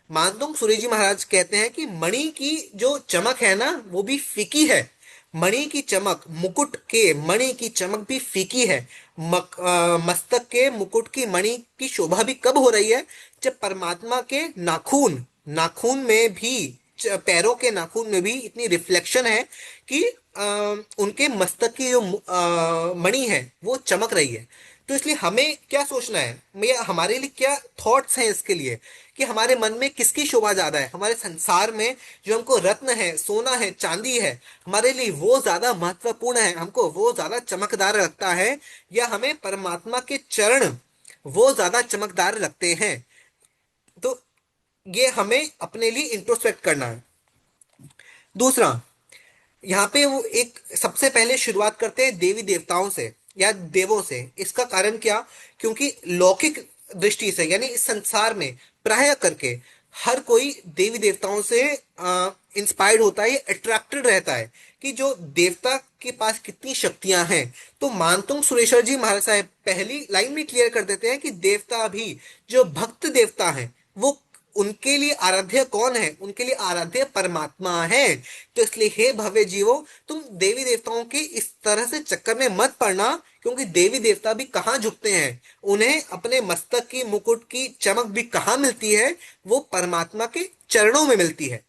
मानतुंग सूर्य जी महाराज कहते हैं कि मणि की जो चमक है ना, वो भी फीकी है। मणि की चमक, मुकुट के मणि की चमक भी फीकी है। मस्तक के मुकुट की मणि की शोभा भी कब हो रही है? जब परमात्मा के नाखून नाखून में भी, पैरों के नाखून में भी इतनी रिफ्लेक्शन है कि उनके मस्तक की जो मणि है वो चमक रही है। तो इसलिए हमें क्या सोचना है, या हमारे लिए क्या थॉट्स हैं इसके लिए, कि हमारे मन में किसकी शोभा ज्यादा है? हमारे संसार में जो हमको रत्न है, सोना है, चांदी है, हमारे लिए वो ज्यादा महत्वपूर्ण है, हमको वो ज्यादा चमकदार लगता है, या हमें परमात्मा के चरण वो ज्यादा चमकदार लगते हैं? तो ये हमें अपने लिए इंट्रोस्पेक्ट करना है। दूसरा, यहाँ पे वो एक सबसे पहले शुरुआत करते हैं देवी देवताओं से या देवों से। इसका कारण क्या? क्योंकि लौकिक दृष्टि से, यानी इस संसार में प्राय करके हर कोई देवी देवताओं से इंस्पायर्ड होता है, अट्रैक्टेड रहता है कि जो देवता के पास कितनी शक्तियां हैं। तो मानतुंग सुरेश्वर जी महाराज साहब पहली लाइन में क्लियर कर देते हैं कि देवता भी, जो भक्त देवता हैं, वो उनके लिए आराध्य कौन है? उनके लिए आराध्य परमात्मा है। तो इसलिए हे भव्य जीवो, तुम देवी देवताओं के इस तरह से चक्कर में मत पड़ना क्योंकि देवी देवता भी कहाँ झुकते हैं, उन्हें अपने मस्तक की मुकुट की चमक भी कहाँ मिलती है, वो परमात्मा के चरणों में मिलती है।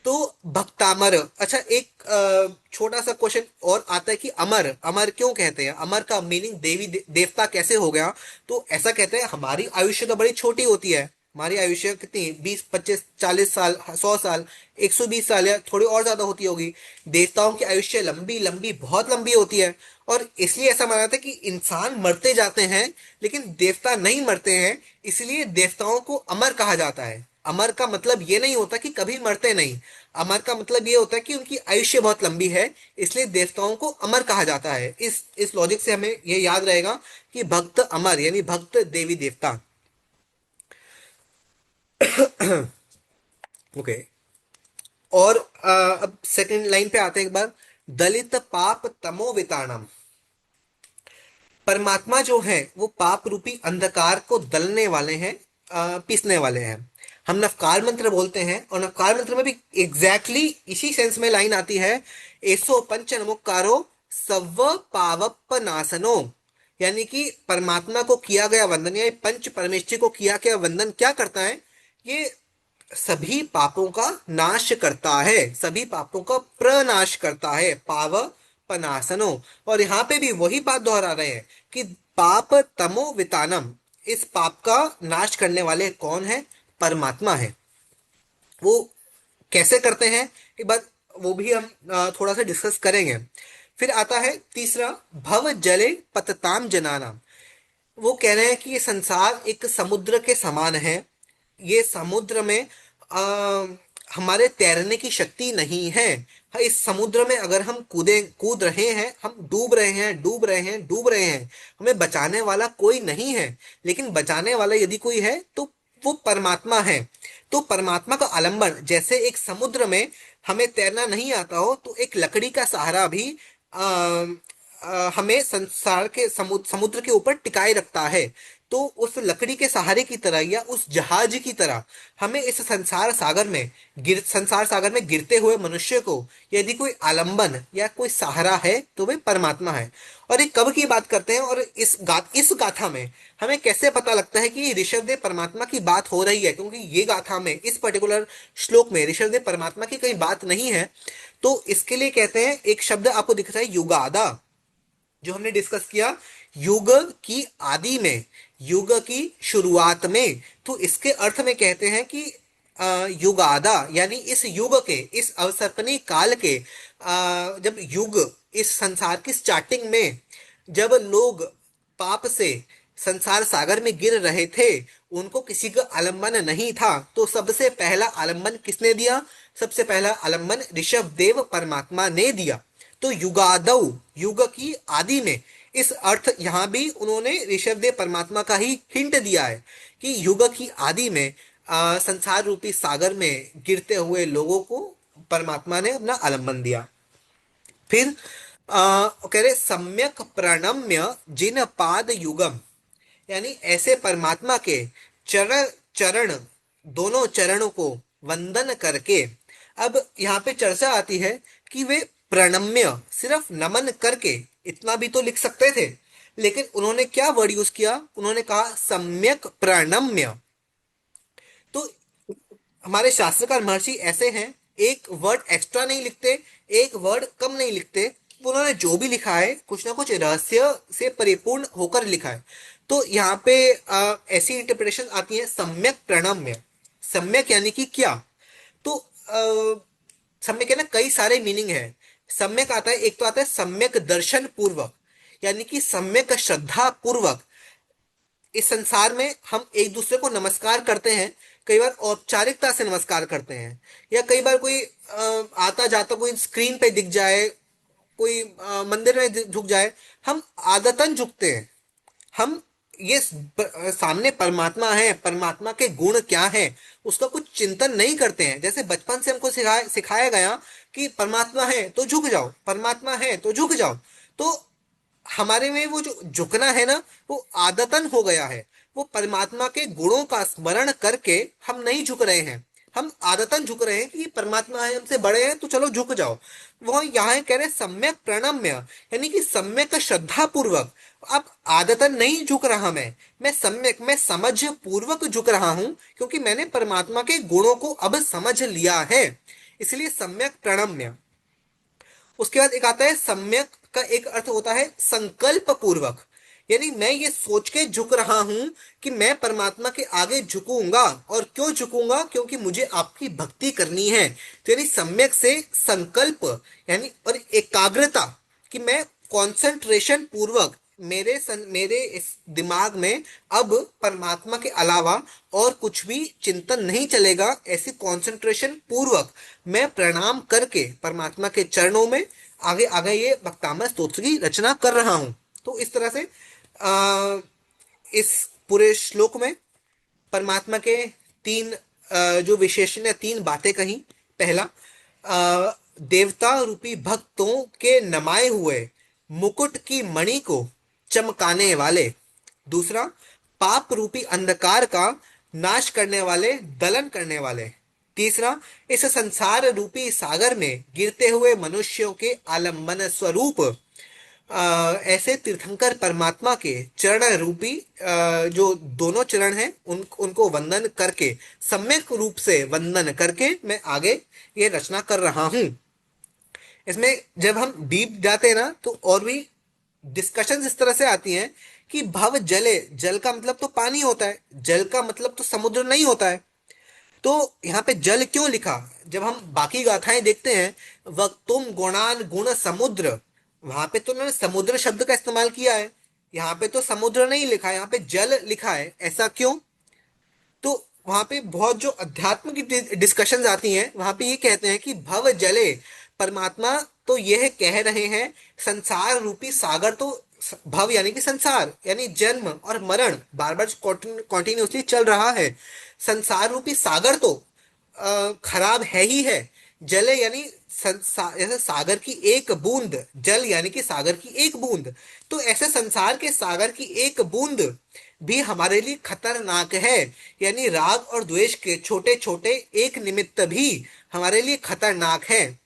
तो भक्तामर, अच्छा एक छोटा सा क्वेश्चन और आता है कि अमर, अमर क्यों कहते हैं, अमर का मीनिंग देवी देवता कैसे हो गया? तो ऐसा कहते हैं हमारी आयुष्य तो बड़ी छोटी होती है, हमारी आयुष्य कितनी 20 25 40 साल, 100 साल, 120 साल या थोड़ी और ज्यादा होती होगी। देवताओं की आयुष्य लंबी लंबी बहुत लंबी होती है, और इसलिए ऐसा माना था कि इंसान मरते जाते हैं लेकिन देवता नहीं मरते हैं, इसलिए देवताओं को अमर कहा जाता है। अमर का मतलब ये नहीं होता कि कभी मरते नहीं, अमर का मतलब ये होता है कि उनकी आयुष्य बहुत लंबी है, इसलिए देवताओं को अमर कहा जाता है। इस लॉजिक से हमें ये याद रहेगा कि भक्त अमर यानी भक्त देवी देवता। ओके, और अब सेकंड लाइन पे आते हैं एक बार। दलित पाप तमो विताणम, परमात्मा जो है वो पाप रूपी अंधकार को दलने वाले हैं, पीसने वाले हैं। हम नवकार मंत्र बोलते हैं, और नवकार मंत्र में भी एग्जैक्टली इसी सेंस में लाइन आती है, एसो पंच नमोकारो सव पावप नासनो, यानी कि परमात्मा को किया गया वंदन या पंच परमेश्वर को किया गया वंदन क्या करता है, ये सभी पापों का नाश करता है, सभी पापों का प्रनाश करता है, पाव पनासनो। और यहाँ पे भी वही बात दोहरा रहे हैं कि पाप तमो वितानम, इस पाप का नाश करने वाले कौन है, परमात्मा है। वो कैसे करते हैं एक बार वो भी हम थोड़ा सा डिस्कस करेंगे। फिर आता है तीसरा, भव जले पतताम जनानाम, वो कह रहे हैं कि ये संसार एक समुद्र के समान है, ये समुद्र में आ, हमारे तैरने की शक्ति नहीं है। हाँ, इस समुद्र में अगर हम कूद रहे हैं, हम डूब रहे हैं डूब रहे हैं डूब रहे हैं, हमें बचाने वाला कोई नहीं है, लेकिन बचाने वाला यदि कोई है तो वो परमात्मा है। तो परमात्मा का आलंबन, जैसे एक समुद्र में हमें तैरना नहीं आता हो तो एक लकड़ी का सहारा भी हमें संसार के समुद्र के ऊपर टिकाए रखता है। तो उस लकड़ी के सहारे की तरह या उस जहाज की तरह हमें इस संसार सागर में गिरते हुए मनुष्य को यदि कोई आलंबन या कोई सहारा है तो वे परमात्मा है। और ये कब की बात करते हैं, और इस गाथा में हमें कैसे पता लगता है कि ऋषभदेव परमात्मा की बात हो रही है, क्योंकि ये गाथा में इस पर्टिकुलर श्लोक में ऋषभदेव परमात्मा की कहीं बात नहीं है। तो इसके लिए कहते हैं, एक शब्द आपको दिख रहा है युगादा, जो हमने डिस्कस किया, युग की आदि में, युग की शुरुआत में। तो इसके अर्थ में कहते हैं कि युगादा यानी इस युग के, इस अवसर्पणी काल के, जब युग, इस संसार की स्टार्टिंग में जब लोग पाप से संसार सागर में गिर रहे थे, उनको किसी का आलंबन नहीं था, तो सबसे पहला आलंबन किसने दिया, सबसे पहला आलंबन ऋषभ देव परमात्मा ने दिया। तो युगादौ, युग की आदि में, इस अर्थ यहां भी उन्होंने ऋषभदेव परमात्मा का ही हिंट दिया है कि युग की आदि में संसार रूपी सागर में गिरते हुए लोगों को परमात्मा ने अपना आलंबन दिया। फिर कह रहे सम्यक प्रणम्य जिन पाद युगम, यानी ऐसे परमात्मा के चरण चरण, दोनों चरणों को वंदन करके। अब यहाँ पे चर्चा आती है कि वे प्रणम्य, सिर्फ नमन करके इतना भी तो लिख सकते थे, लेकिन उन्होंने क्या वर्ड यूज किया, उन्होंने कहा सम्यक प्रणम्य। तो हमारे शास्त्रकार महर्षि ऐसे हैं, एक वर्ड एक्स्ट्रा नहीं लिखते, एक वर्ड कम नहीं लिखते, उन्होंने जो भी लिखा है कुछ ना कुछ रहस्य से परिपूर्ण होकर लिखा है। तो यहाँ पे ऐसी इंटरप्रिटेशन आती है सम्यक प्रणम्य। सम्यक यानी कि क्या, तो सम्यक है ना, कई सारे मीनिंग है। सम्यक आता है, एक तो आता है सम्यक दर्शन पूर्वक, यानी कि सम्यक श्रद्धा पूर्वक। इस संसार में हम एक दूसरे को नमस्कार करते हैं, कई बार औपचारिकता से नमस्कार करते हैं, या कई बार कोई आता जाता कोई स्क्रीन पे दिख जाए, कोई मंदिर में झुक जाए, हम आदतन झुकते हैं। हम ये सामने परमात्मा है, परमात्मा के गुण क्या है उसका कुछ चिंतन नहीं करते हैं। जैसे बचपन से हमको सिखाया गया कि परमात्मा है तो झुक जाओ, परमात्मा है तो झुक जाओ। तो हमारे में वो जो झुकना है ना, वो आदतन हो गया है। वो परमात्मा के गुणों का स्मरण करके हम नहीं झुक रहे हैं, हम आदतन झुक रहे हैं कि परमात्मा है, हमसे बड़े हैं, तो चलो झुक जाओ। वो यहाँ कह रहे हैं सम्यक प्रणम्य, यानी कि सम्यक श्रद्धा पूर्वक। अब आदतन नहीं झुक रहा मैं सम्यक, मैं समझ पूर्वक झुक रहा हूं, क्योंकि मैंने परमात्मा के गुणों को अब समझ लिया है, इसलिए सम्यक प्रणम्य। उसके बाद एक आता है सम्यक का एक अर्थ होता है संकल्प पूर्वक, यानी मैं ये सोच के झुक रहा हूं कि मैं परमात्मा के आगे झुकूंगा। और क्यों झुकूंगा? क्योंकि मुझे आपकी भक्ति करनी है। तो यानी सम्यक से संकल्प, यानी और एकाग्रता, कि मैं कंसंट्रेशन पूर्वक, मेरे इस दिमाग में अब परमात्मा के अलावा और कुछ भी चिंतन नहीं चलेगा, ऐसी कंसंट्रेशन पूर्वक मैं प्रणाम करके परमात्मा के चरणों में आगे आगे ये भक्तामृत स्तोत्र की रचना कर रहा हूं। तो इस तरह से इस पूरे श्लोक में परमात्मा के तीन जो विशेषण है, तीन बातें कही। पहला, देवता रूपी भक्तों के नमाए हुए मुकुट की मणि को चमकाने वाले। दूसरा, पाप रूपी अंधकार का नाश करने वाले, दलन करने वाले। तीसरा, इस संसार रूपी सागर में गिरते हुए मनुष्यों के आलंबन स्वरूप ऐसे तीर्थंकर परमात्मा के चरण रूपी जो दोनों चरण हैं, उनको वंदन करके, सम्यक रूप से वंदन करके मैं आगे ये रचना कर रहा हूं। इसमें जब हम डीप जाते हैं ना, तो और भी डिस्कशन इस तरह से आती हैं कि भव जले, जल का मतलब तो पानी होता है, जल का मतलब तो समुद्र नहीं होता है। तो यहाँ पे जल क्यों लिखा? जब हम बाकी गाथाएं देखते हैं, वक्तुम गुणान गुण समुद्र, वहां पे तो उन्होंने समुद्र शब्द का इस्तेमाल किया है, यहाँ पे तो समुद्र नहीं लिखा है, यहाँ पे जल लिखा है। ऐसा क्यों? तो वहां पे बहुत जो अध्यात्म की डिस्कशंस आती हैं, वहां पे ये कहते हैं कि भव जले, परमात्मा तो यह कह रहे हैं संसार रूपी सागर तो, भव यानी कि संसार, यानी जन्म और मरण बार बार कॉन्टिन्यूसली चल रहा है। संसार रूपी सागर तो खराब है ही है। जले यानी जैसे सागर की एक बूंद, जल यानी कि सागर की एक बूंद, तो ऐसे संसार के सागर की एक बूंद भी हमारे लिए खतरनाक है। यानी राग और द्वेष के छोटे छोटे एक निमित्त भी हमारे लिए खतरनाक है।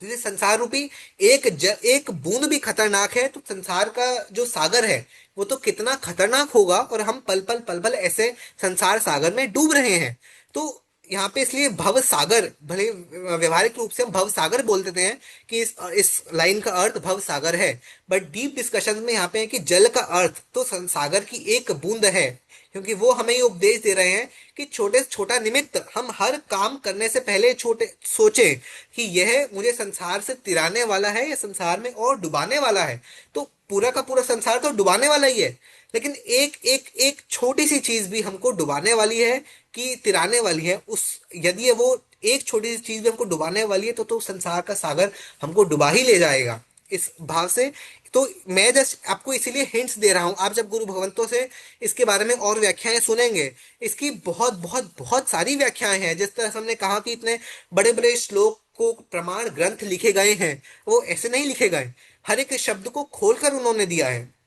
जैसे संसार रूपी एक बूंद भी खतरनाक है, तो संसार का जो सागर है वो तो कितना खतरनाक होगा, और हम पल पल ऐसे संसार सागर में डूब रहे हैं। तो यहाँ पे इसलिए भव सागर, भले व्यवहारिक रूप से हम भव सागर बोल देते हैं कि इस लाइन का अर्थ भव सागर है, बट डीप डिस्कशन में यहाँ पे है कि जल का अर्थ तो सागर की एक बूंद है, क्योंकि वो हमें ये उपदेश दे रहे हैं कि छोटे से छोटा निमित्त हम हर काम करने से पहले छोटे सोचें कि यह मुझे संसार से तिराने वाला है या संसार में और डुबाने वाला है। तो पूरा का पूरा संसार तो डुबाने वाला ही है, लेकिन एक एक एक छोटी सी चीज भी हमको डुबाने वाली है कि तिराने वाली है। उस यदि ये वो एक छोटी सी चीज भी हमको डुबाने वाली है, तो संसार का सागर हमको डुबा ही ले जाएगा, इस भाव से। तो मैं जस्ट आपको इसीलिए हिंट्स दे रहा हूं। आप जब गुरु भगवंतों से इसके बारे में और व्याख्याएं सुनेंगे, इसकी बहुत बहुत बहुत सारी व्याख्याएं हैं। जिस तरह से हमने कहा कि इतने बड़े बड़े श्लोक को प्रमाण ग्रंथ लिखे गए हैं, वो ऐसे नहीं लिखे गए, हर एक शब्द को खोलकर उन्होंने दिया है।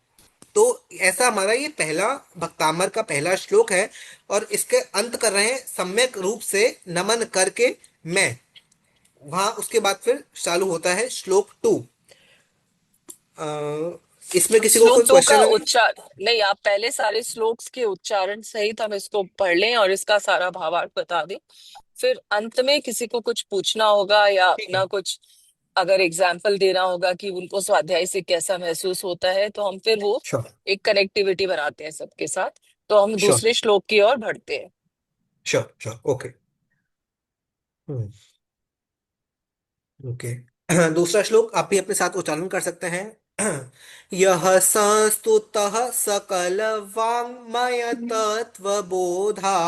तो ऐसा हमारा ये पहला भक्तामर का पहला श्लोक है, और इसके अंत कर रहे हैं सम्यक रूप से नमन करके मैं। वहां उसके बाद फिर चालू होता है श्लोक 2। इसमें किसी को श्लोक कोई दो का क्वेश्चन है? उच्चार नहीं, आप पहले सारे श्लोक्स के उच्चारण सहित हम इसको पढ़ लें और इसका सारा भावार्थ बता दें, फिर अंत में किसी को कुछ पूछना होगा या ठीक अपना है। कुछ अगर एग्जाम्पल देना होगा कि उनको स्वाध्याय से कैसा महसूस होता है, तो हम फिर वो श्योर एक कनेक्टिविटी बनाते हैं सबके साथ। तो हम श्योर दूसरे श्लोक की ओर बढ़ते हैं। Sure sure, okay. ओके। दूसरा श्लोक आप भी अपने साथ उच्चारण कर सकते हैं। यह संस्तुतः सकल वाङ्मय तत्त्वबोधा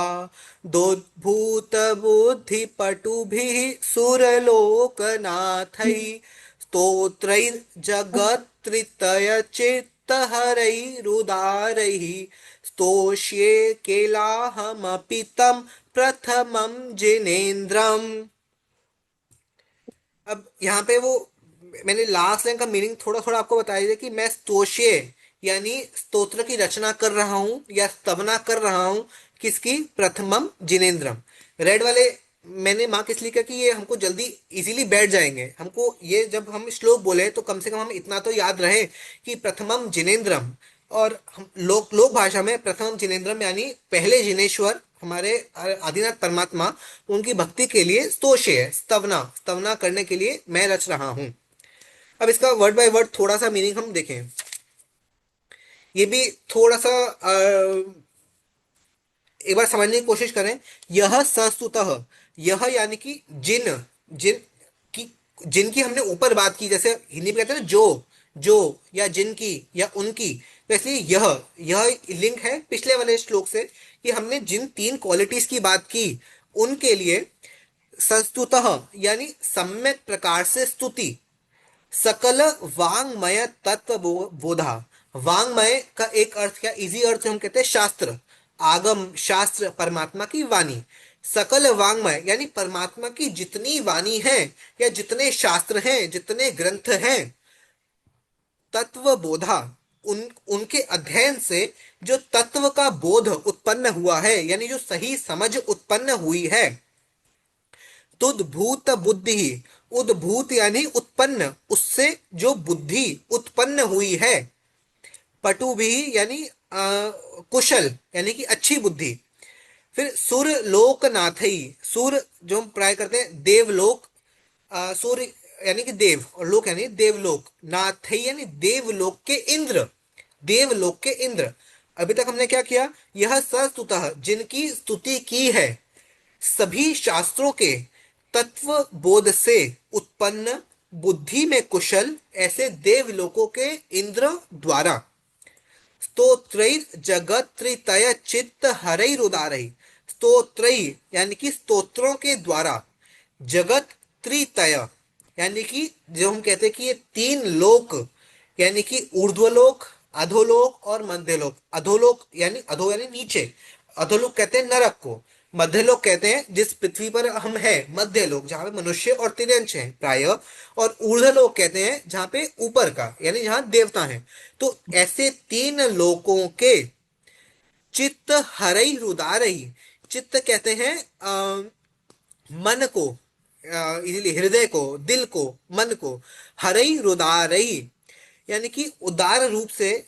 दोद्भूत बुद्धि पटुभिः सुरलोकनाथैः स्तोत्रैर्जगत्त्रितय चित्तहरैरुदारैः स्तोष्ये केलाहमपि तं प्रथमं जिनेन्द्रम्। अब यहाँ पे वो मैंने लास्ट लाइन का मीनिंग थोड़ा थोड़ा आपको बता दिया कि मैं स्तोष्य यानी स्तोत्र की रचना कर रहा हूँ या स्तवना कर रहा हूँ। किसकी? प्रथमम जिनेन्द्रम। रेड वाले मैंने मार्क इसलिए किया कि ये हमको जल्दी इजीली बैठ जाएंगे। हमको ये जब हम श्लोक बोले तो कम से कम हम इतना तो याद रहे कि प्रथमम जिनेन्द्रम, और हम लोक भाषा में प्रथमम जिनेन्द्रम यानी पहले जिनेश्वर हमारे आदिनाथ परमात्मा, उनकी भक्ति के लिए स्तोष्य है, स्तवना स्तवना करने के लिए मैं रच रहा हूं। अब इसका वर्ड बाय वर्ड थोड़ा सा मीनिंग हम देखें। ये भी थोड़ा सा एक बार समझने की कोशिश करें। यह सस्तुतः, यह यानी कि जिन, जिन की, जिनकी हमने ऊपर बात की, जैसे हिंदी में कहते हैं ना जो या जिनकी या उनकी, तो इसलिए यह लिंक है पिछले वाले श्लोक से कि हमने जिन 3 क्वालिटीज की बात की उनके लिए संस्तुतः यानी सम्यक प्रकार से स्तुति, सकल वांग्मय तत्व बोधा। वांग्मय का एक अर्थ क्या, इजी अर्थ हम कहते हैं शास्त्र, आगम शास्त्र, परमात्मा की वाणी। सकल वांग्मय यानी परमात्मा की जितनी वाणी है या जितने शास्त्र हैं, जितने ग्रंथ हैं, तत्व बोधा उनके अध्ययन से जो तत्व का बोध उत्पन्न हुआ है, यानी जो सही समझ उत्पन्न हुई है। तुदभूत बुद्धि, उद्भूत यानी उत्पन्न, उससे जो बुद्धि उत्पन्न हुई है। पटु भी यानी कुशल यानी कि अच्छी बुद्धि। फिर सुर लोकनाथई, सुर जो हम प्राय करते हैं देवलोक, सूर्य यानी कि देव और लोक यानी देवलोक, नाथई यानी देवलोक के इंद्र, देवलोक के इंद्र। अभी तक हमने क्या किया, यह सस्तुतः जिनकी स्तुति की है, सभी शास्त्रों के तत्व बोध से उत्पन्न, बुद्धि में कुशल, ऐसे देवलोकों के इंद्र द्वारा। स्तोत्रैर जगत त्रितय चित्त हरैरुदारैः, स्तोत्रैः यानी कि स्तोत्रों के द्वारा, जगत त्रितय यानी कि जो हम कहते हैं कि ये 3 लोक यानी कि ऊर्ध्वलोक, अधोलोक और मध्यलोक। अधोलोक यानी अधो यानी नीचे, अधोलोक कहते हैं नरक को, मध्यलोक कहते हैं जिस पृथ्वी पर हम हैं, मध्यलोक जहां पे मनुष्य और तिर्यंश हैं प्राय, और ऊर्ध्वलोक कहते हैं जहां पे ऊपर का यानी जहां देवता हैं। तो ऐसे 3 लोकों के चित्त हरई हृदय, चित्त कहते हैं मन को, इसीलिए हृदय को, दिल को, मन को, हरई हृदय यानी कि उदार रूप से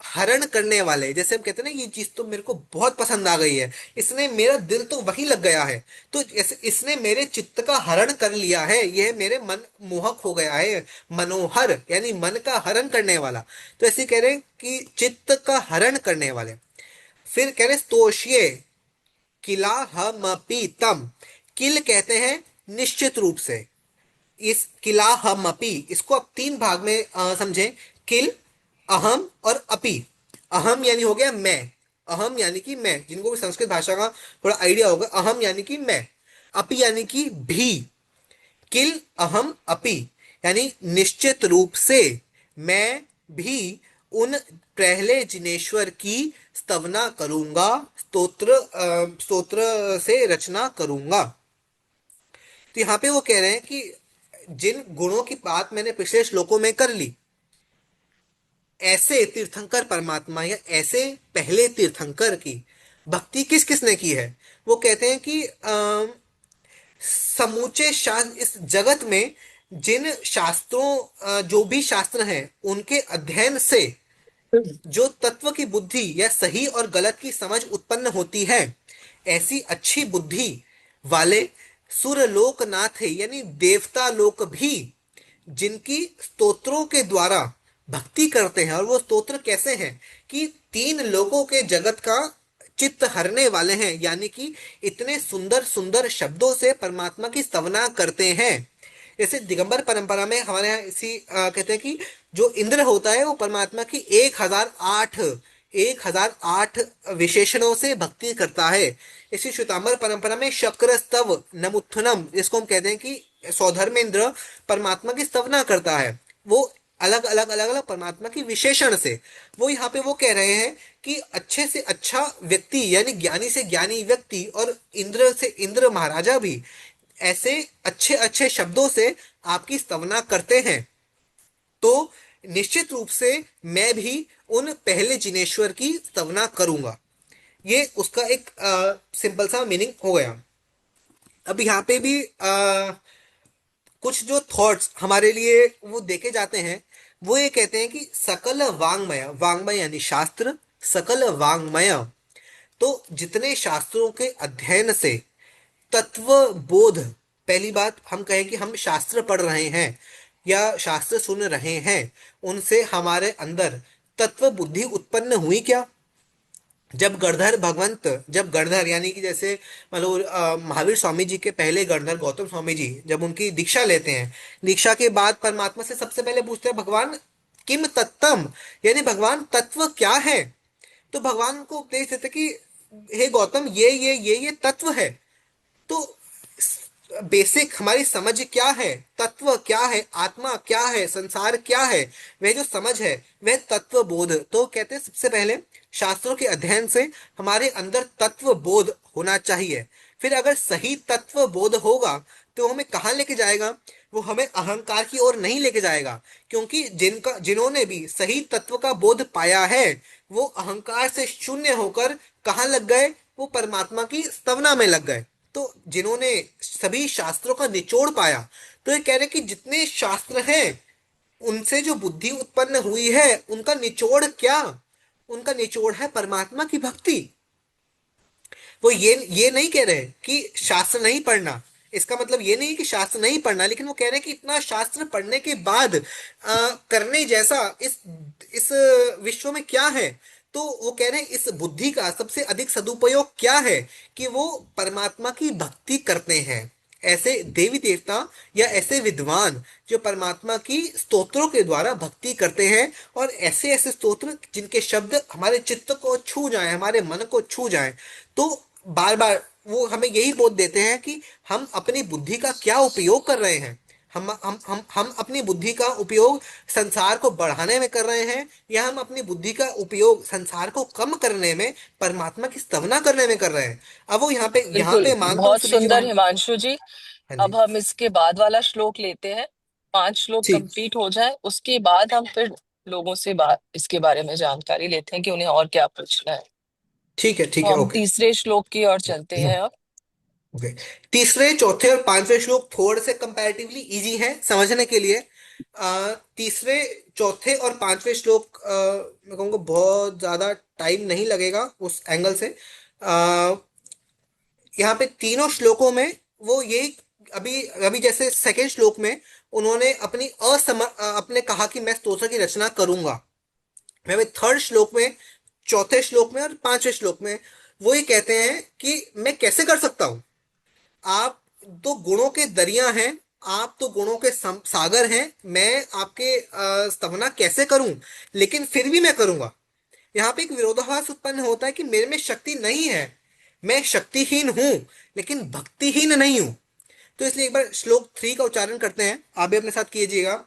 हरण करने वाले। जैसे हम कहते हैं ना ये चीज तो मेरे को बहुत पसंद आ गई है, इसने मेरा दिल तो वहीं लग गया है, तो इसने मेरे चित्त का हरण कर लिया है, यह मेरे मन मोहक हो गया है। मनोहर यानी मन का हरण करने वाला, तो ऐसे कह रहे हैं कि चित्त का हरण करने वाले। फिर कह रहे स्तोष्ये किला हमपि तम, किल कहते हैं निश्चित रूप से, इस किला हम अपी इसको आप 3 भाग में समझें, किल, अहम और अपी। अहम यानी हो गया मैं, अहम यानी कि मैं, जिनको भी संस्कृत भाषा का थोड़ा आइडिया होगा, अहम यानी कि मैं, अपी यानी कि भी। किल अहम अपी यानी निश्चित रूप से मैं भी उन पहले जिनेश्वर की स्तवना करूंगा, स्तोत्र से रचना करूंगा। तो यहाँ पे वो कह रहे हैं कि जिन गुणों की बात मैंने पिछले श्लोकों में कर ली, ऐसे तीर्थंकर परमात्मा या ऐसे पहले तीर्थंकर की भक्ति किस किसने की है। वो कहते हैं कि समूचे शास्त्र, इस जगत में जिन शास्त्रों जो भी शास्त्र हैं उनके अध्ययन से जो तत्व की बुद्धि या सही और गलत की समझ उत्पन्न होती है, ऐसी अच्छी बुद्धि वाले सुर लोकनाथ है यानी देवता लोक भी जिनकी स्तोत्रों के द्वारा भक्ति करते हैं। और वो स्तोत्र कैसे हैं कि 3 लोगों के जगत का चित्त हरने वाले हैं, यानी कि इतने सुंदर सुंदर शब्दों से परमात्मा की स्तवना करते हैं। जैसे दिगंबर परंपरा में हमारे यहाँ इसी कहते हैं कि जो इंद्र होता है वो परमात्मा की 1008 विशेषणों से भक्ति करता है। इसी श्वेतांबर परंपरा में शक्र स्तव नमुत्थनम, जिसको हम कहते हैं कि सौधर्मेंद्र परमात्मा की स्तवना करता है, वो अलग अलग परमात्मा की विशेषण से। वो यहाँ पे वो कह रहे हैं कि अच्छे से अच्छा व्यक्ति यानी ज्ञानी से ज्ञानी व्यक्ति और इंद्र से इंद्र महाराजा भी ऐसे अच्छे अच्छे शब्दों से आपकी स्तवना करते हैं, तो निश्चित रूप से मैं भी उन पहले जिनेश्वर की स्तवना करूंगा। ये उसका एक सिंपल सा मीनिंग हो गया। अब यहाँ पे भी कुछ जो थॉट्स हमारे लिए वो देखे जाते हैं, वो ये कहते हैं कि सकल वांग्मय, वांग्मय यानी शास्त्र, सकल वांग्मय, तो जितने शास्त्रों के अध्ययन से तत्व बोध, पहली बात हम कहें कि हम शास्त्र पढ़ रहे हैं या शास्त्र सुन रहे हैं, उनसे हमारे अंदर तत्व बुद्धि उत्पन्न हुई क्या? जब गणधर भगवंत, जब गणधर यानी कि जैसे मतलब महावीर स्वामी जी के पहले गणधर गौतम स्वामी जी जब उनकी दीक्षा लेते हैं, दीक्षा के बाद परमात्मा से सबसे पहले पूछते हैं भगवान किम तत्तम, यानी भगवान तत्व क्या है? तो भगवान को उपदेश देते कि हे गौतम, ये तत्व है। तो बेसिक हमारी समझ क्या है, तत्व क्या है, आत्मा क्या है, संसार क्या है, वह जो समझ है वह तत्व बोध। तो कहते हैं सबसे पहले शास्त्रों के अध्ययन से हमारे अंदर तत्व बोध होना चाहिए। फिर अगर सही तत्व बोध होगा तो हमें कहाँ लेके जाएगा? वो हमें अहंकार की ओर नहीं लेके जाएगा, क्योंकि जिन्होंने भी सही तत्व का बोध पाया है वो अहंकार से शून्य होकर कहाँ लग गए? वो परमात्मा की स्तवना में लग गए। तो जिन्होंने सभी शास्त्रों का निचोड़ पाया, तो ये कह रहे कि जितने शास्त्र हैं उनसे जो बुद्धि उत्पन्न हुई है उनका निचोड़ क्या? उनका निचोड़ है परमात्मा की भक्ति। वो ये नहीं कह रहे कि शास्त्र नहीं पढ़ना, इसका मतलब ये नहीं कि शास्त्र नहीं पढ़ना, लेकिन वो कह रहे हैं कि इतना शास्त्र पढ़ने के बाद करने जैसा इस विश्व में क्या है? तो वो कह रहे हैं इस बुद्धि का सबसे अधिक सदुपयोग क्या है कि वो परमात्मा की भक्ति करते हैं। ऐसे देवी देवता या ऐसे विद्वान जो परमात्मा की स्तोत्रों के द्वारा भक्ति करते हैं, और ऐसे ऐसे स्तोत्र जिनके शब्द हमारे चित्त को छू जाएं, हमारे मन को छू जाएं, तो बार बार वो हमें यही बोध देते हैं कि हम अपनी बुद्धि का क्या उपयोग कर रहे हैं। हम अपनी बुद्धि का उपयोग संसार को बढ़ाने में कर रहे हैं, या हम अपनी बुद्धि का उपयोग संसार को कम करने में, परमात्मा की स्तवना करने में कर रहे हैं। अब वो यहाँ बिल्कुल, पे मानता हूँ बहुत सुनील जी सुंदर वहां। हिमांशु जी। हाँ जी। अब हम इसके बाद वाला श्लोक लेते हैं, 5 श्लोक ठीक। कंप्लीट हो जाए उसके बाद हम फिर लोगों से बात इसके बारे में जानकारी लेते हैं कि उन्हें और क्या पूछना है। ठीक तो है, हम ओके। तीसरे श्लोक की ओर चलते हैं अब। ओके। तीसरे, चौथे और पांचवें श्लोक थोड़े से कंपैरेटिवली इजी हैं समझने के लिए। तीसरे, चौथे और पांचवें श्लोक मैं कहूँगा बहुत ज्यादा टाइम नहीं लगेगा उस एंगल से। यहाँ पे तीनों श्लोकों में वो यही, अभी अभी जैसे सेकेंड श्लोक में उन्होंने अपने कहा कि मैं स्तोत्र की रचना करूंगा। मैं थर्ड श्लोक में, चौथे श्लोक में और पांचवें श्लोक में वो ये कहते हैं कि मैं कैसे कर सकता हूं। आप तो गुणों के दरिया हैं, आप तो गुणों के सागर हैं, मैं आपके स्तवना कैसे करूं? लेकिन फिर भी मैं करूंगा। यहाँ पे एक विरोधाभास उत्पन्न होता है कि मेरे में शक्ति नहीं है, मैं शक्तिहीन हूं लेकिन भक्तिहीन नहीं हूं। तो इसलिए एक बार श्लोक 3 का उच्चारण करते हैं, आप भी अपने साथ कीजिएगा।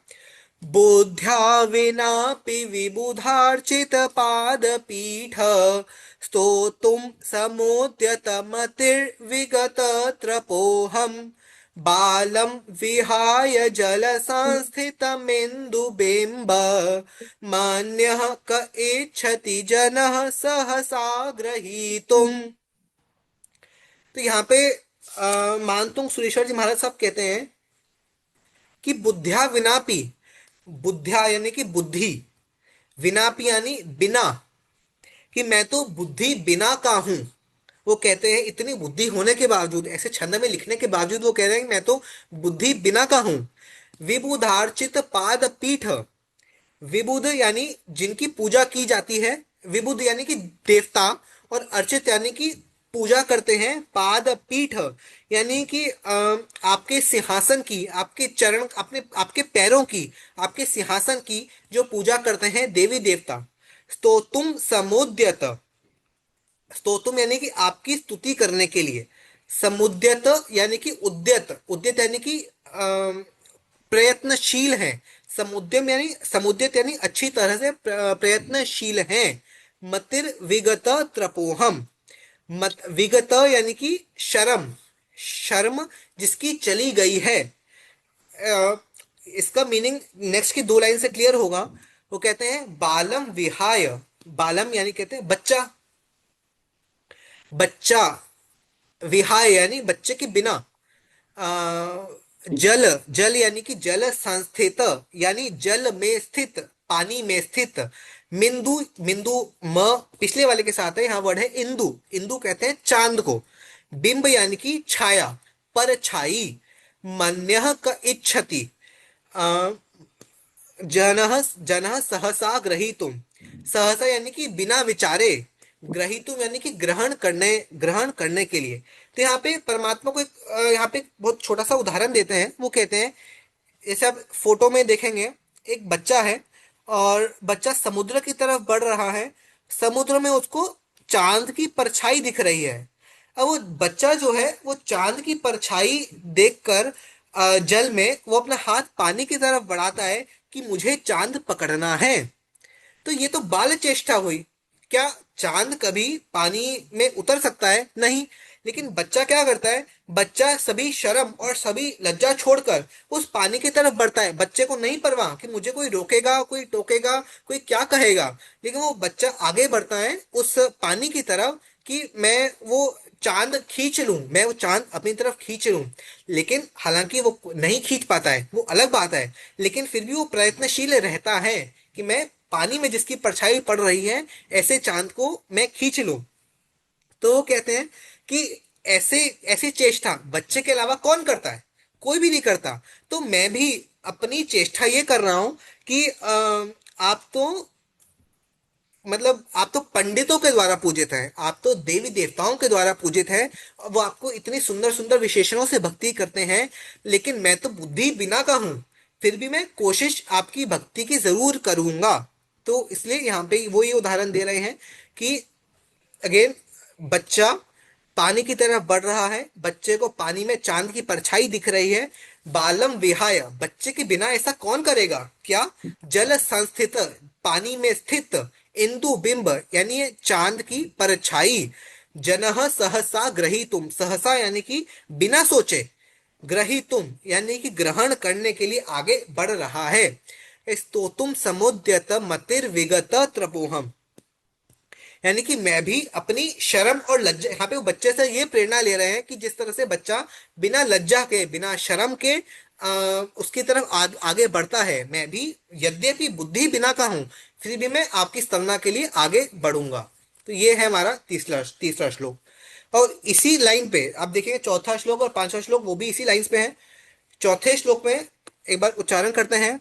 बुद्ध्या विनापि विबुधार्चित पादपीठ स्तोतुं समुद्यतमतिर्विगत त्रपोऽहं बालं विहाय जलसंस्थितमिन्दुबिम्ब मन्यः क इच्छति जनः सहसा ग्रहीतुम्। तो यहाँ पे मानतुंग सुरेश्वर जी महाराज साहब कहते हैं कि बुद्ध्या विनापि, बुद्ध्या यानी कि बुद्धि, विनापि यानी बिना, कि मैं तो बुद्धि बिना का हूं। वो कहते हैं इतनी बुद्धि होने के बावजूद, ऐसे छंद में लिखने के बावजूद वो कह रहे हैं कि मैं तो बुद्धि बिना का हूं। विबुधार्चित पाद पीठ, विबुध यानी जिनकी पूजा की जाती है, विबुध यानी कि देवता, और अर्चित यानी कि पूजा करते हैं, पाद पीठ यानी कि आपके सिंहासन की, आपके चरण, अपने आपके पैरों की, आपके सिंहासन की जो पूजा करते हैं देवी देवता। स्तोतुम समुद्यत, स्तोतुम यानी कि आपकी स्तुति करने के लिए, समुद्यत यानी कि उद्यत, उद्यत यानी कि प्रयत्नशील है, समुद्यम यानी समुद्यत यानी अच्छी तरह से प्रयत्नशील है। मतिर विगत त्रपोहम, मत विगत यानी कि शर्म, शर्म जिसकी चली गई है। इसका मीनिंग नेक्स्ट की 2 लाइन से क्लियर होगा। वो कहते हैं बालम विहाय, बालम यानी कहते हैं बच्चा, बच्चा, विहाय यानी बच्चे के बिना, जल, जल यानी कि जल संस्थित, यानी जल में स्थित, पानी में स्थित। मिंदु, मिंदु म पिछले वाले के साथ है, यहाँ वर्ड है इंदु, इंदु कहते हैं चांद को। बिंब यानी कि छाया, परछाई। मन्यः क इच्छति, जनः, जनः सहसा ग्रहीतुम, सहसा यानी कि बिना विचारे, ग्रहीतुम यानी कि ग्रहण करने, ग्रहण करने के लिए। तो यहाँ पे परमात्मा को एक यहाँ पे एक बहुत छोटा सा उदाहरण देते हैं। वो कहते हैं, जैसे आप फोटो में देखेंगे, एक बच्चा है और बच्चा समुद्र की तरफ बढ़ रहा है। समुद्र में उसको चांद की परछाई दिख रही है। अब वो बच्चा जो है वो चांद की परछाई देखकर जल में वो अपना हाथ पानी की तरफ बढ़ाता है कि मुझे चांद पकड़ना है। तो ये तो बाल चेष्टा हुई। क्या चांद कभी पानी में उतर सकता है? नहीं। लेकिन बच्चा क्या करता है? बच्चा सभी शर्म और सभी लज्जा छोड़कर उस पानी की तरफ बढ़ता है। बच्चे को नहीं परवाह कि मुझे कोई रोकेगा, कोई टोकेगा, कोई क्या कहेगा, लेकिन वो बच्चा आगे बढ़ता है उस पानी की तरफ कि मैं वो चांद खींच लूं, मैं वो चांद अपनी तरफ खींच लूं। लेकिन हालांकि वो नहीं खींच पाता है, वो अलग बात है, लेकिन फिर भी वो प्रयत्नशील रहता है कि मैं पानी में जिसकी परछाई पड़ रही है ऐसे चांद को मैं खींच लूं। तो वो कहते हैं कि ऐसे, ऐसी चेष्टा बच्चे के अलावा कौन करता है? कोई भी नहीं करता। तो मैं भी अपनी चेष्टा ये कर रहा हूं कि आप तो, मतलब आप तो पंडितों के द्वारा पूजित हैं, आप तो देवी देवताओं के द्वारा पूजित हैं, वो आपको इतनी सुंदर सुंदर विशेषणों से भक्ति करते हैं, लेकिन मैं तो बुद्धि बिना का हूं, फिर भी मैं कोशिश आपकी भक्ति की जरूर करूंगा। तो इसलिए यहाँ पे वो ये उदाहरण दे रहे हैं कि अगेन, बच्चा पानी की तरफ बढ़ रहा है, बच्चे को पानी में चांद की परछाई दिख रही है। बालम विहाय, बच्चे के बिना ऐसा कौन करेगा? क्या? जल संस्थित, पानी में स्थित। इंदु बिंब यानी ये चांद की परछाई। जनः सहसा ग्रहीतुम, सहसा यानी कि बिना सोचे, ग्रहीतुम यानी कि ग्रहण करने के लिए आगे बढ़ रहा है। स्तोतुम समुद्यत मतिर विगत त्रपोहम, यानी कि मैं भी अपनी शर्म और लज्जा, यहाँ पे वो बच्चे से ये प्रेरणा ले रहे हैं कि जिस तरह से बच्चा बिना लज्जा के, बिना शर्म के उसकी तरफ आगे बढ़ता है, मैं भी यद्यपि बुद्धि बिना का हूं, फिर भी मैं आपकी स्तंभना के लिए आगे बढ़ूंगा। तो ये है हमारा तीसरा तीसरा श्लोक। और इसी लाइन पे आप देखेंगे चौथा श्लोक और पांचवा श्लोक, वो भी इसी लाइन पे है। चौथे श्लोक में एक बार उच्चारण करते हैं।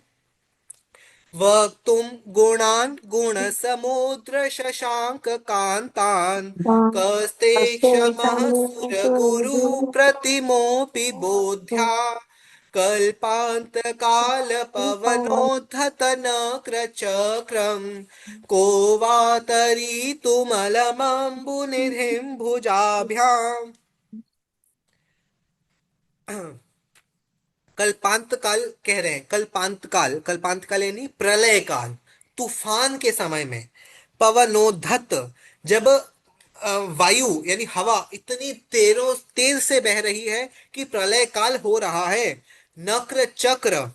वक्तुं गुणान् गुणसमुद्र शशांक कांतान्, कस्ते क्षमः सुरगुरु प्रतिमोऽपि बोध्या, कल्पान्तकालपवनोद्धतनक्रचक्रम्, को वा तरीतुमलमम्बुनिधिं भुजाभ्याम्। कल्पांत काल कह रहे हैं, कल्पांत काल, कल्पांत काल यानी प्रलय काल, तूफान के समय में। पवनोद्धत, जब वायु यानी हवा इतनी तेज से बह रही है कि प्रलय काल हो रहा है। नक्र चक्र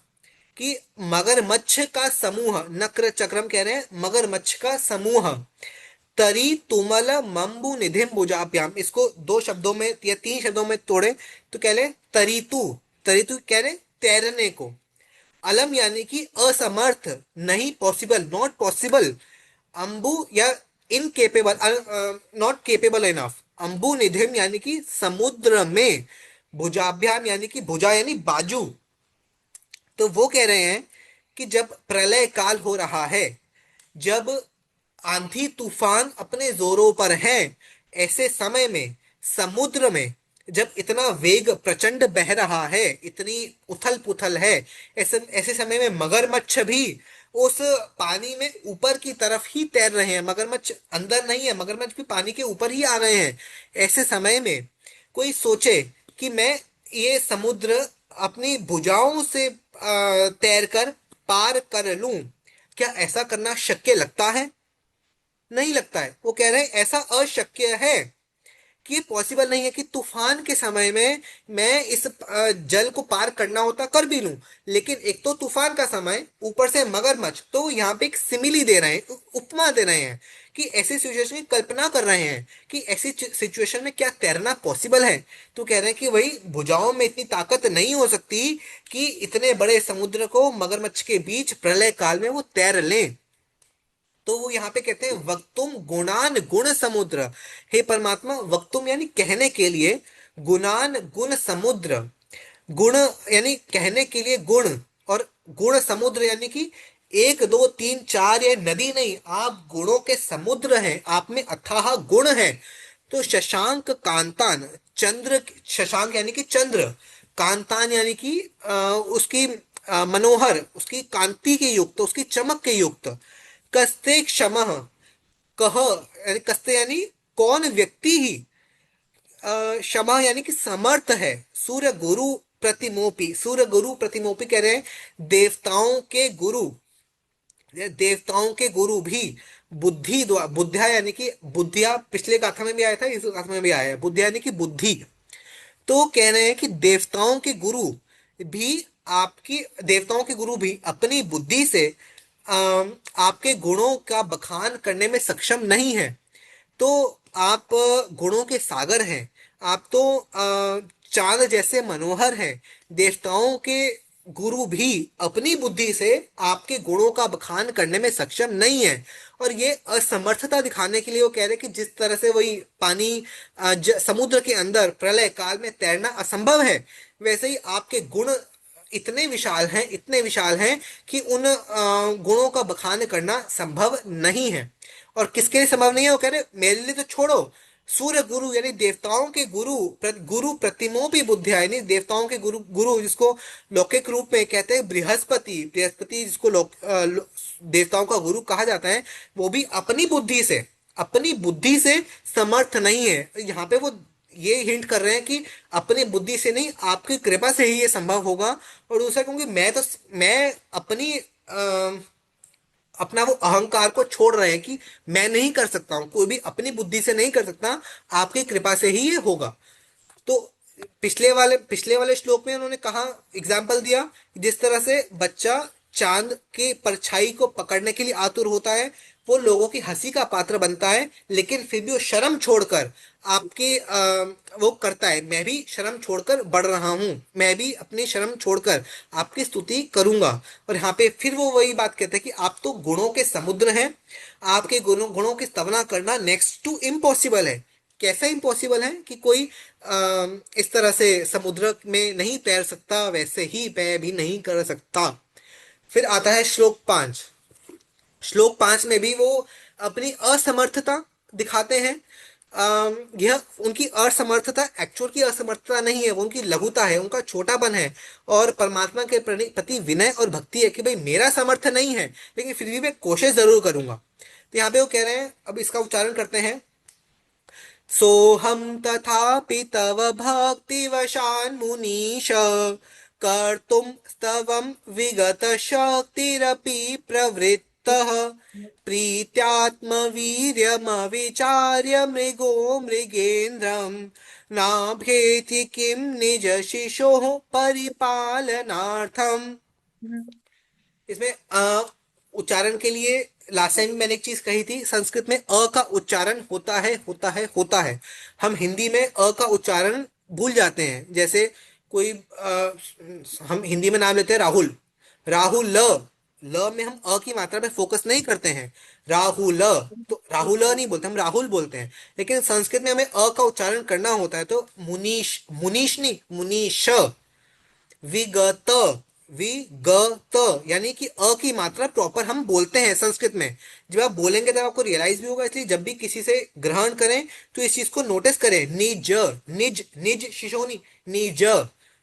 कि मगरमच्छ का समूह, नक्र चक्रम कह रहे हैं मगरमच्छ का समूह। तरी तुमल मम्बु निधिम भुजाभ्याम, इसको दो शब्दों में या तीन शब्दों में तोड़े तो कह ले तरीतु, तरीतु कह रहे तैरने को। अलम यानी कि असमर्थ, नहीं, पॉसिबल, नॉट पॉसिबल। अंबु या इनकेपेबल, नॉट केपेबल इनफ। अंबु निधिम यानी कि समुद्र में। भुजाभ्याम यानी कि भुजा यानी बाजू। तो वो कह रहे हैं कि जब प्रलय काल हो रहा है, जब आंधी तूफान अपने जोरों पर है, ऐसे समय में समुद्र में जब इतना वेग प्रचंड बह रहा है, इतनी उथल पुथल है, ऐसे ऐसे समय में मगरमच्छ भी उस पानी में ऊपर की तरफ ही तैर रहे हैं। मगरमच्छ अंदर नहीं है, मगरमच्छ भी पानी के ऊपर ही आ रहे हैं। ऐसे समय में कोई सोचे कि मैं ये समुद्र अपनी भुजाओं से तैरकर पार कर लूं, क्या ऐसा करना शक्य लगता है? नहीं लगता है। वो कह रहे हैं ऐसा अशक्य है कि ये पॉसिबल नहीं है कि तूफान के समय में मैं इस जल को पार करना होता कर भी लूं, लेकिन एक तो तूफान का समय, ऊपर से मगरमच्छ। तो यहाँ पे एक सिमिली दे रहे हैं, उपमा दे रहे हैं कि कि ऐसी सिचुएशन की कल्पना कर रहे हैं कि ऐसी सिचुएशन में क्या तैरना पॉसिबल है। तो कह रहे हैं कि वही भुजाओं में इतनी ताकत नहीं हो सकती कि इतने बड़े समुद्र को मगरमच्छ के बीच प्रलय काल में वो तैर लें। तो वो यहाँ पे कहते हैं वक्तुम गुणान गुण समुद्र। हे परमात्मा, वक्तुम यानी कहने के लिए, गुणान गुण समुद्र, गुण यानी कहने के लिए गुण, और गुण समुद्र यानी कि एक दो तीन चार ये नदी नहीं, आप गुणों के समुद्र हैं, आप में अथाह गुण है। तो शशांक कांतान, चंद्र, शशांक यानी कि चंद्र, कांतान यानी कि उसकी मनोहर, उसकी कांति के युक्त, उसकी चमक के युक्त, कस्ते क्षमः, कह यानी कस्ते यानी कौन व्यक्ति ही, क्षमा यानी कि समर्थ है, सूर्य गुरु प्रतिमोपी, सूर्य गुरु प्रतिमोपी कह रहे हैं देवताओं के गुरु, देवताओं के गुरु भी बुद्धि द्वारा, बुद्धिया यानी कि बुद्धिया पिछले गाथा में भी आया था, इस गाथा में भी आया है, बुद्धिया यानी कि बुद्धि। तो कह रहे हैं कि देवताओं के गुरु भी, आपकी देवताओं के गुरु भी अपनी बुद्धि से आपके गुणों का बखान करने में सक्षम नहीं है। तो आप गुणों के सागर हैं, आप तो चांद जैसे मनोहर हैं। देवताओं के गुरु भी अपनी बुद्धि से आपके गुणों का बखान करने में सक्षम नहीं है। और ये असमर्थता दिखाने के लिए वो कह रहे हैं कि जिस तरह से वही पानी समुद्र के अंदर प्रलय काल में तैरना असंभव है, वैसे ही आपके गुण इतने विशाल हैं, इतने विशाल हैं कि उन गुणों का बखान करना संभव नहीं है। और किसके लिए संभव नहीं है? वो कह रहे मेरे लिए तो छोड़ो, सूर्य गुरु यानी देवताओं के गुरु, गुरु प्रतिमो भी बुद्धिया, यानी देवताओं के गुरु, गुरु जिसको लौकिक रूप में कहते हैं बृहस्पति, बृहस्पति जिसको देवताओं का गुरु कहा जाता है, वो भी अपनी बुद्धि से, अपनी बुद्धि से समर्थ नहीं है। यहाँ पे वो ये हिंट कर रहे हैं कि अपनी बुद्धि से नहीं, आपकी कृपा से ही ये संभव होगा। और दूसरा क्योंकि मैं अपनी अपना वो अहंकार को छोड़ रहे हैं कि मैं नहीं कर सकता हूं, कोई भी अपनी बुद्धि से नहीं कर सकता, आपकी कृपा से ही ये होगा। तो पिछले वाले श्लोक में उन्होंने कहा, एग्जाम्पल दिया, जिस तरह से बच्चा चांद की परछाई को पकड़ने के लिए आतुर होता है, वो लोगों की हंसी का पात्र बनता है, लेकिन फिर भी वो शर्म छोड़कर आपके वो करता है, मैं भी शर्म छोड़कर बढ़ रहा हूं, मैं भी अपनी शर्म छोड़कर आपकी स्तुति करूंगा। और यहाँ पे फिर वो वही बात कहते हैं कि आप तो गुणों के समुद्र हैं, आपके गुणों की स्तवना करना नेक्स्ट टू इम्पॉसिबल है। कैसा इम्पॉसिबल है कि कोई इस तरह से समुद्र में नहीं तैर सकता, वैसे ही मैं भी नहीं कर सकता। फिर आता है श्लोक 5। श्लोक 5 में भी वो अपनी असमर्थता दिखाते हैं। यह उनकी असमर्थता एक्चुअल की असमर्थता नहीं है, वो उनकी लघुता है, उनका छोटापन है, और परमात्मा के प्रति विनय और भक्ति है कि भाई मेरा सामर्थ्य नहीं है, लेकिन फिर भी मैं कोशिश जरूर करूंगा। तो यहाँ पे वो कह रहे हैं, अब इसका उच्चारण करते हैं, सोहम तथापि तव भक्तिवशान् मुनीश कर्तुं स्तवं विगत शक्तिरपि प्रवृत्तः प्रीत्यात्मवीर्यमविचार्य मृगो मृगेन्द्रं नाभेति किं निज शिशोः परिपालनार्थम्। इसमें उच्चारण के लिए लास्ट टाइम मैंने एक चीज कही थी, संस्कृत में अ का उच्चारण होता है, होता है, होता है। हम हिंदी में अ का उच्चारण भूल जाते हैं। जैसे कोई हम हिंदी में नाम लेते हैं राहुल, राहुल ल में हम अ की मात्रा पे फोकस नहीं करते हैं, राहुल, तो राहुल नहीं बोलते, हम राहुल बोलते हैं। लेकिन संस्कृत में हमें अ का उच्चारण करना होता है, तो मुनीश, मुनीश नहीं, मुनीश, विगत, विगत यानी कि अ की मात्रा प्रॉपर हम बोलते हैं संस्कृत में। जब आप बोलेंगे तब आपको रियलाइज भी होगा। इसलिए जब भी किसी से ग्रहण करें तो इस चीज को नोटिस करें, निज, निज, निज शिशोनी, निज।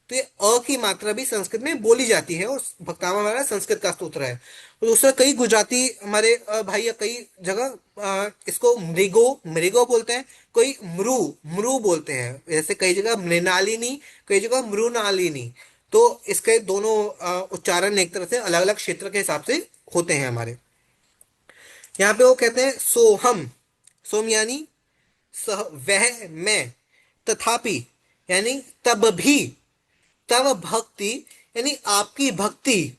तो ये अ की मात्रा भी संस्कृत में बोली जाती है, और भक्तामा हमारा संस्कृत का स्तोत्र है। और दूसरा, कई गुजराती हमारे भाई कई जगह इसको मृगो, मृगो बोलते हैं, कोई मृ, मृ बोलते हैं। जैसे कई जगह मृणालिनी, कई जगह मृणालिनी। तो इसके दोनों उच्चारण एक तरह से अलग अलग क्षेत्र के हिसाब से होते हैं हमारे। यहाँ पे वो कहते हैं सोहम, सोम यानी सह, वह, मैं, तथापि यानी तब भी, तब भक्ति यानी आपकी भक्ति,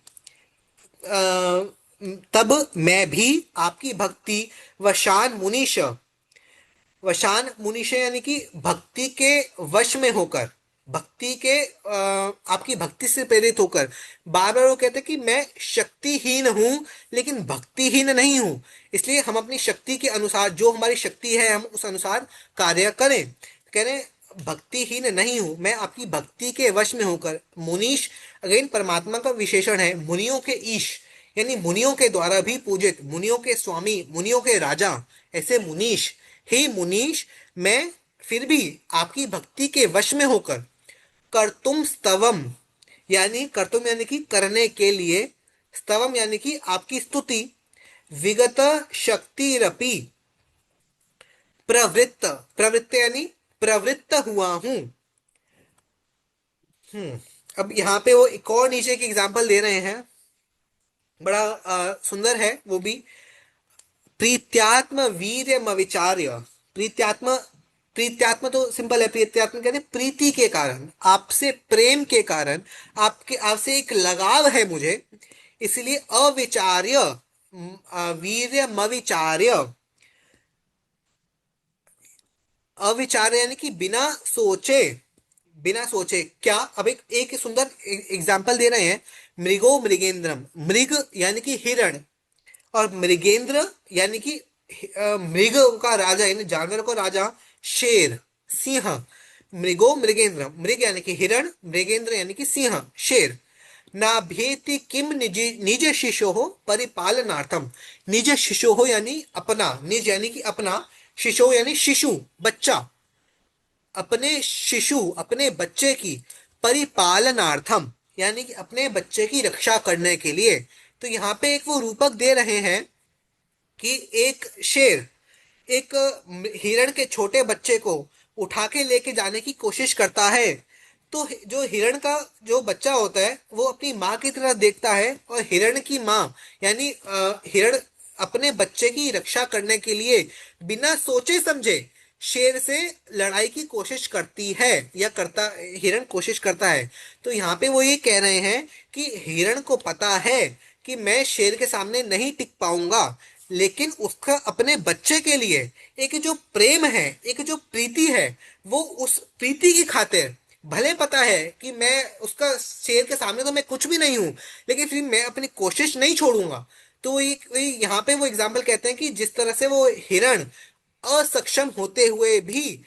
तब मैं भी आपकी भक्ति वशान मुनीश यानी कि भक्ति के वश में होकर, भक्ति के आपकी भक्ति से प्रेरित होकर, बार बार वो कहते हैं कि मैं शक्तिहीन हूं लेकिन भक्तिहीन नहीं हूं, इसलिए हम अपनी शक्ति के अनुसार, जो हमारी शक्ति है हम उस अनुसार कार्य करें। कह रहे हैं भक्तिहीन नहीं हूं, मैं आपकी भक्ति के वश में होकर। मुनीश अगेन परमात्मा का विशेषण है, मुनियों के ईश यानी मुनियों के द्वारा भी पूजित, मुनियों के स्वामी, मुनियों के राजा, ऐसे मुनीश। हे मुनीश, मैं फिर भी आपकी भक्ति के वश में होकर कर्तुम स्तवम, यानी कर्तुम यानी कि करने के लिए, स्तवम यानी कि आपकी स्तुति, विगत शक्तिरपि प्रवृत्त, प्रवृत्त यानी प्रवृत्त हुआ हूं। अब यहाँ पे वो एक और नीचे की एग्जांपल दे रहे हैं, बड़ा सुंदर है वो भी। प्रीत्यात्म वीर्यम विचार्य, प्रीत्यात्म, प्रीत्यात्म तो सिंपल है, प्रीत्यात्म कहते हैं प्रीति के कारण, आपसे प्रेम के कारण, आपके आपसे एक लगाव है मुझे, इसलिए अविचार्य, वीर्यम अविचार्य, अविचार्य यानी कि बिना सोचे, बिना सोचे क्या। अब एक सुंदर एग्जाम्पल दे रहे हैं, मृगो मृगेंद्रम, मृग यानी कि हिरण, और मृगेंद्र यानी कि मृग का राजा यानी जानवर का राजा शेर, सिंह। मृगो मृगेंद्र, मृग यानी कि हिरण, मृगेंद्र यानी कि सिंह, शेर। ना भेति किम निज निज शिशो हो परिपालनार्थम, निज शिशो हो यानी अपना, निज यानी कि अपना, शिशो यानी शिशु, बच्चा, अपने शिशु अपने बच्चे की, परिपालनार्थम यानी कि अपने बच्चे की रक्षा करने के लिए। तो यहाँ पे एक वो रूपक दे रहे हैं कि एक शेर एक हिरण के छोटे बच्चे को उठा के लेके जाने की कोशिश करता है, तो जो हिरण का जो बच्चा होता है वो अपनी माँ की तरफ देखता है, और हिरण की माँ यानी हिरण अपने बच्चे की रक्षा करने के लिए बिना सोचे समझे शेर से लड़ाई की कोशिश करती है, या करता, हिरण कोशिश करता है। तो यहाँ पे वो ये कह रहे हैं कि हिरण को पता है कि मैं शेर के सामने नहीं टिक पाऊंगा, लेकिन उसका अपने बच्चे के लिए एक जो प्रेम है, एक जो प्रीति है, वो उस प्रीति की खातिर, भले पता है कि मैं उसका, शेर के सामने तो मैं कुछ भी नहीं हूं, लेकिन फिर मैं अपनी कोशिश नहीं छोड़ूंगा। तो यहाँ पे वो एग्जाम्पल कहते हैं कि जिस तरह से वो हिरण असक्षम होते हुए भी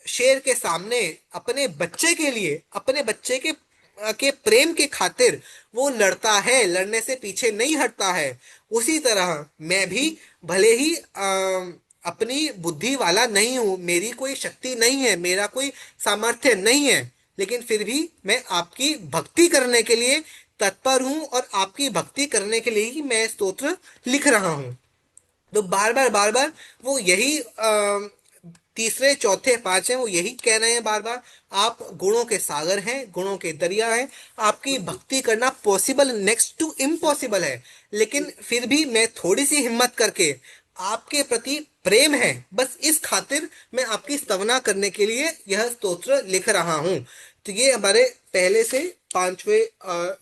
शेर के सामने अपने बच्चे के लिए, अपने बच्चे के प्रेम के खातिर वो लड़ता है, लड़ने से पीछे नहीं हटता है, उसी तरह मैं भी भले ही अपनी बुद्धि वाला नहीं हूं, मेरी कोई शक्ति नहीं है, मेरा कोई सामर्थ्य नहीं है, लेकिन फिर भी मैं आपकी भक्ति करने के लिए तत्पर हूं, और आपकी भक्ति करने के लिए ही मैं स्तोत्र लिख रहा हूं। तो बार बार वो यही तीसरे चौथे पांचवें वो यही कह रहे हैं बार बार, आप गुणों के सागर हैं, गुणों के दरिया हैं, आपकी भक्ति करना पॉसिबल नेक्स्ट टू इम्पॉसिबल है, लेकिन फिर भी मैं थोड़ी सी हिम्मत करके, आपके प्रति प्रेम है बस इस खातिर मैं आपकी स्तवना करने के लिए यह स्तोत्र लिख रहा हूं। तो ये हमारे पहले से पांचवे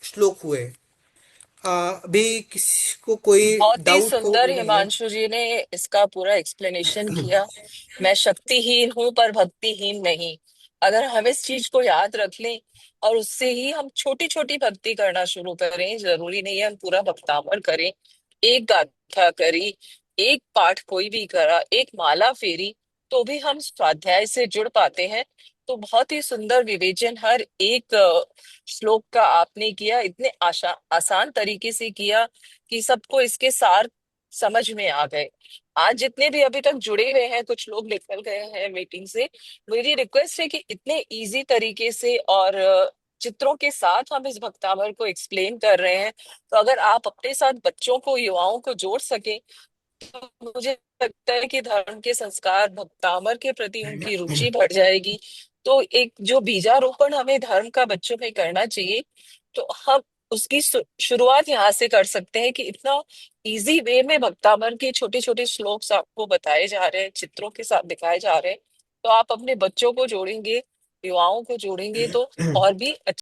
श्लोक हुए। अभी किसी को कोई बहुत ही डाउट हो सुंदर तो नहीं है। हिमांशु जी ने इसका पूरा एक्सप्लेनेशन किया। मैं शक्तिहीन हूं पर भक्तिहीन नहीं। अगर हम इस चीज को याद रख लें और उससे ही हम छोटी छोटी भक्ति करना शुरू करें, जरूरी नहीं है हम पूरा भक्तामर करें, एक गाथा करी, एक पाठ कोई भी करा, एक माला फेरी, तो भी हम स्वाध्याय से जुड़ पाते हैं। तो बहुत ही सुंदर विवेचन हर एक श्लोक का आपने किया, इतने आसान तरीके से किया कि सबको इसके सार समझ में आ गए। आज जितने भी अभी तक जुड़े हुए हैं, कुछ लोग निकल गए हैं मीटिंग से, मेरी रिक्वेस्ट है कि इतने इजी तरीके से और चित्रों के साथ हम इस भक्तामर को एक्सप्लेन कर रहे हैं, तो अगर आप अपने साथ बच्चों को, युवाओं को जोड़ सके, तो मुझे लगता है कि धर्म के संस्कार, भक्तामर के प्रति उनकी रुचि बढ़ जाएगी। तो एक जो बीजारोपण हमें धर्म का बच्चों में करना चाहिए, तो हम उसकी शुरुआत यहाँ से कर सकते हैं कि इतना इजी वे में भक्तामर के छोटे छोटे श्लोक्स आपको बताए जा रहे हैं, चित्रों के साथ दिखाए जा रहे हैं। तो आप अपने बच्चों को जोड़ेंगे, युवाओं को जोड़ेंगे, तो और भी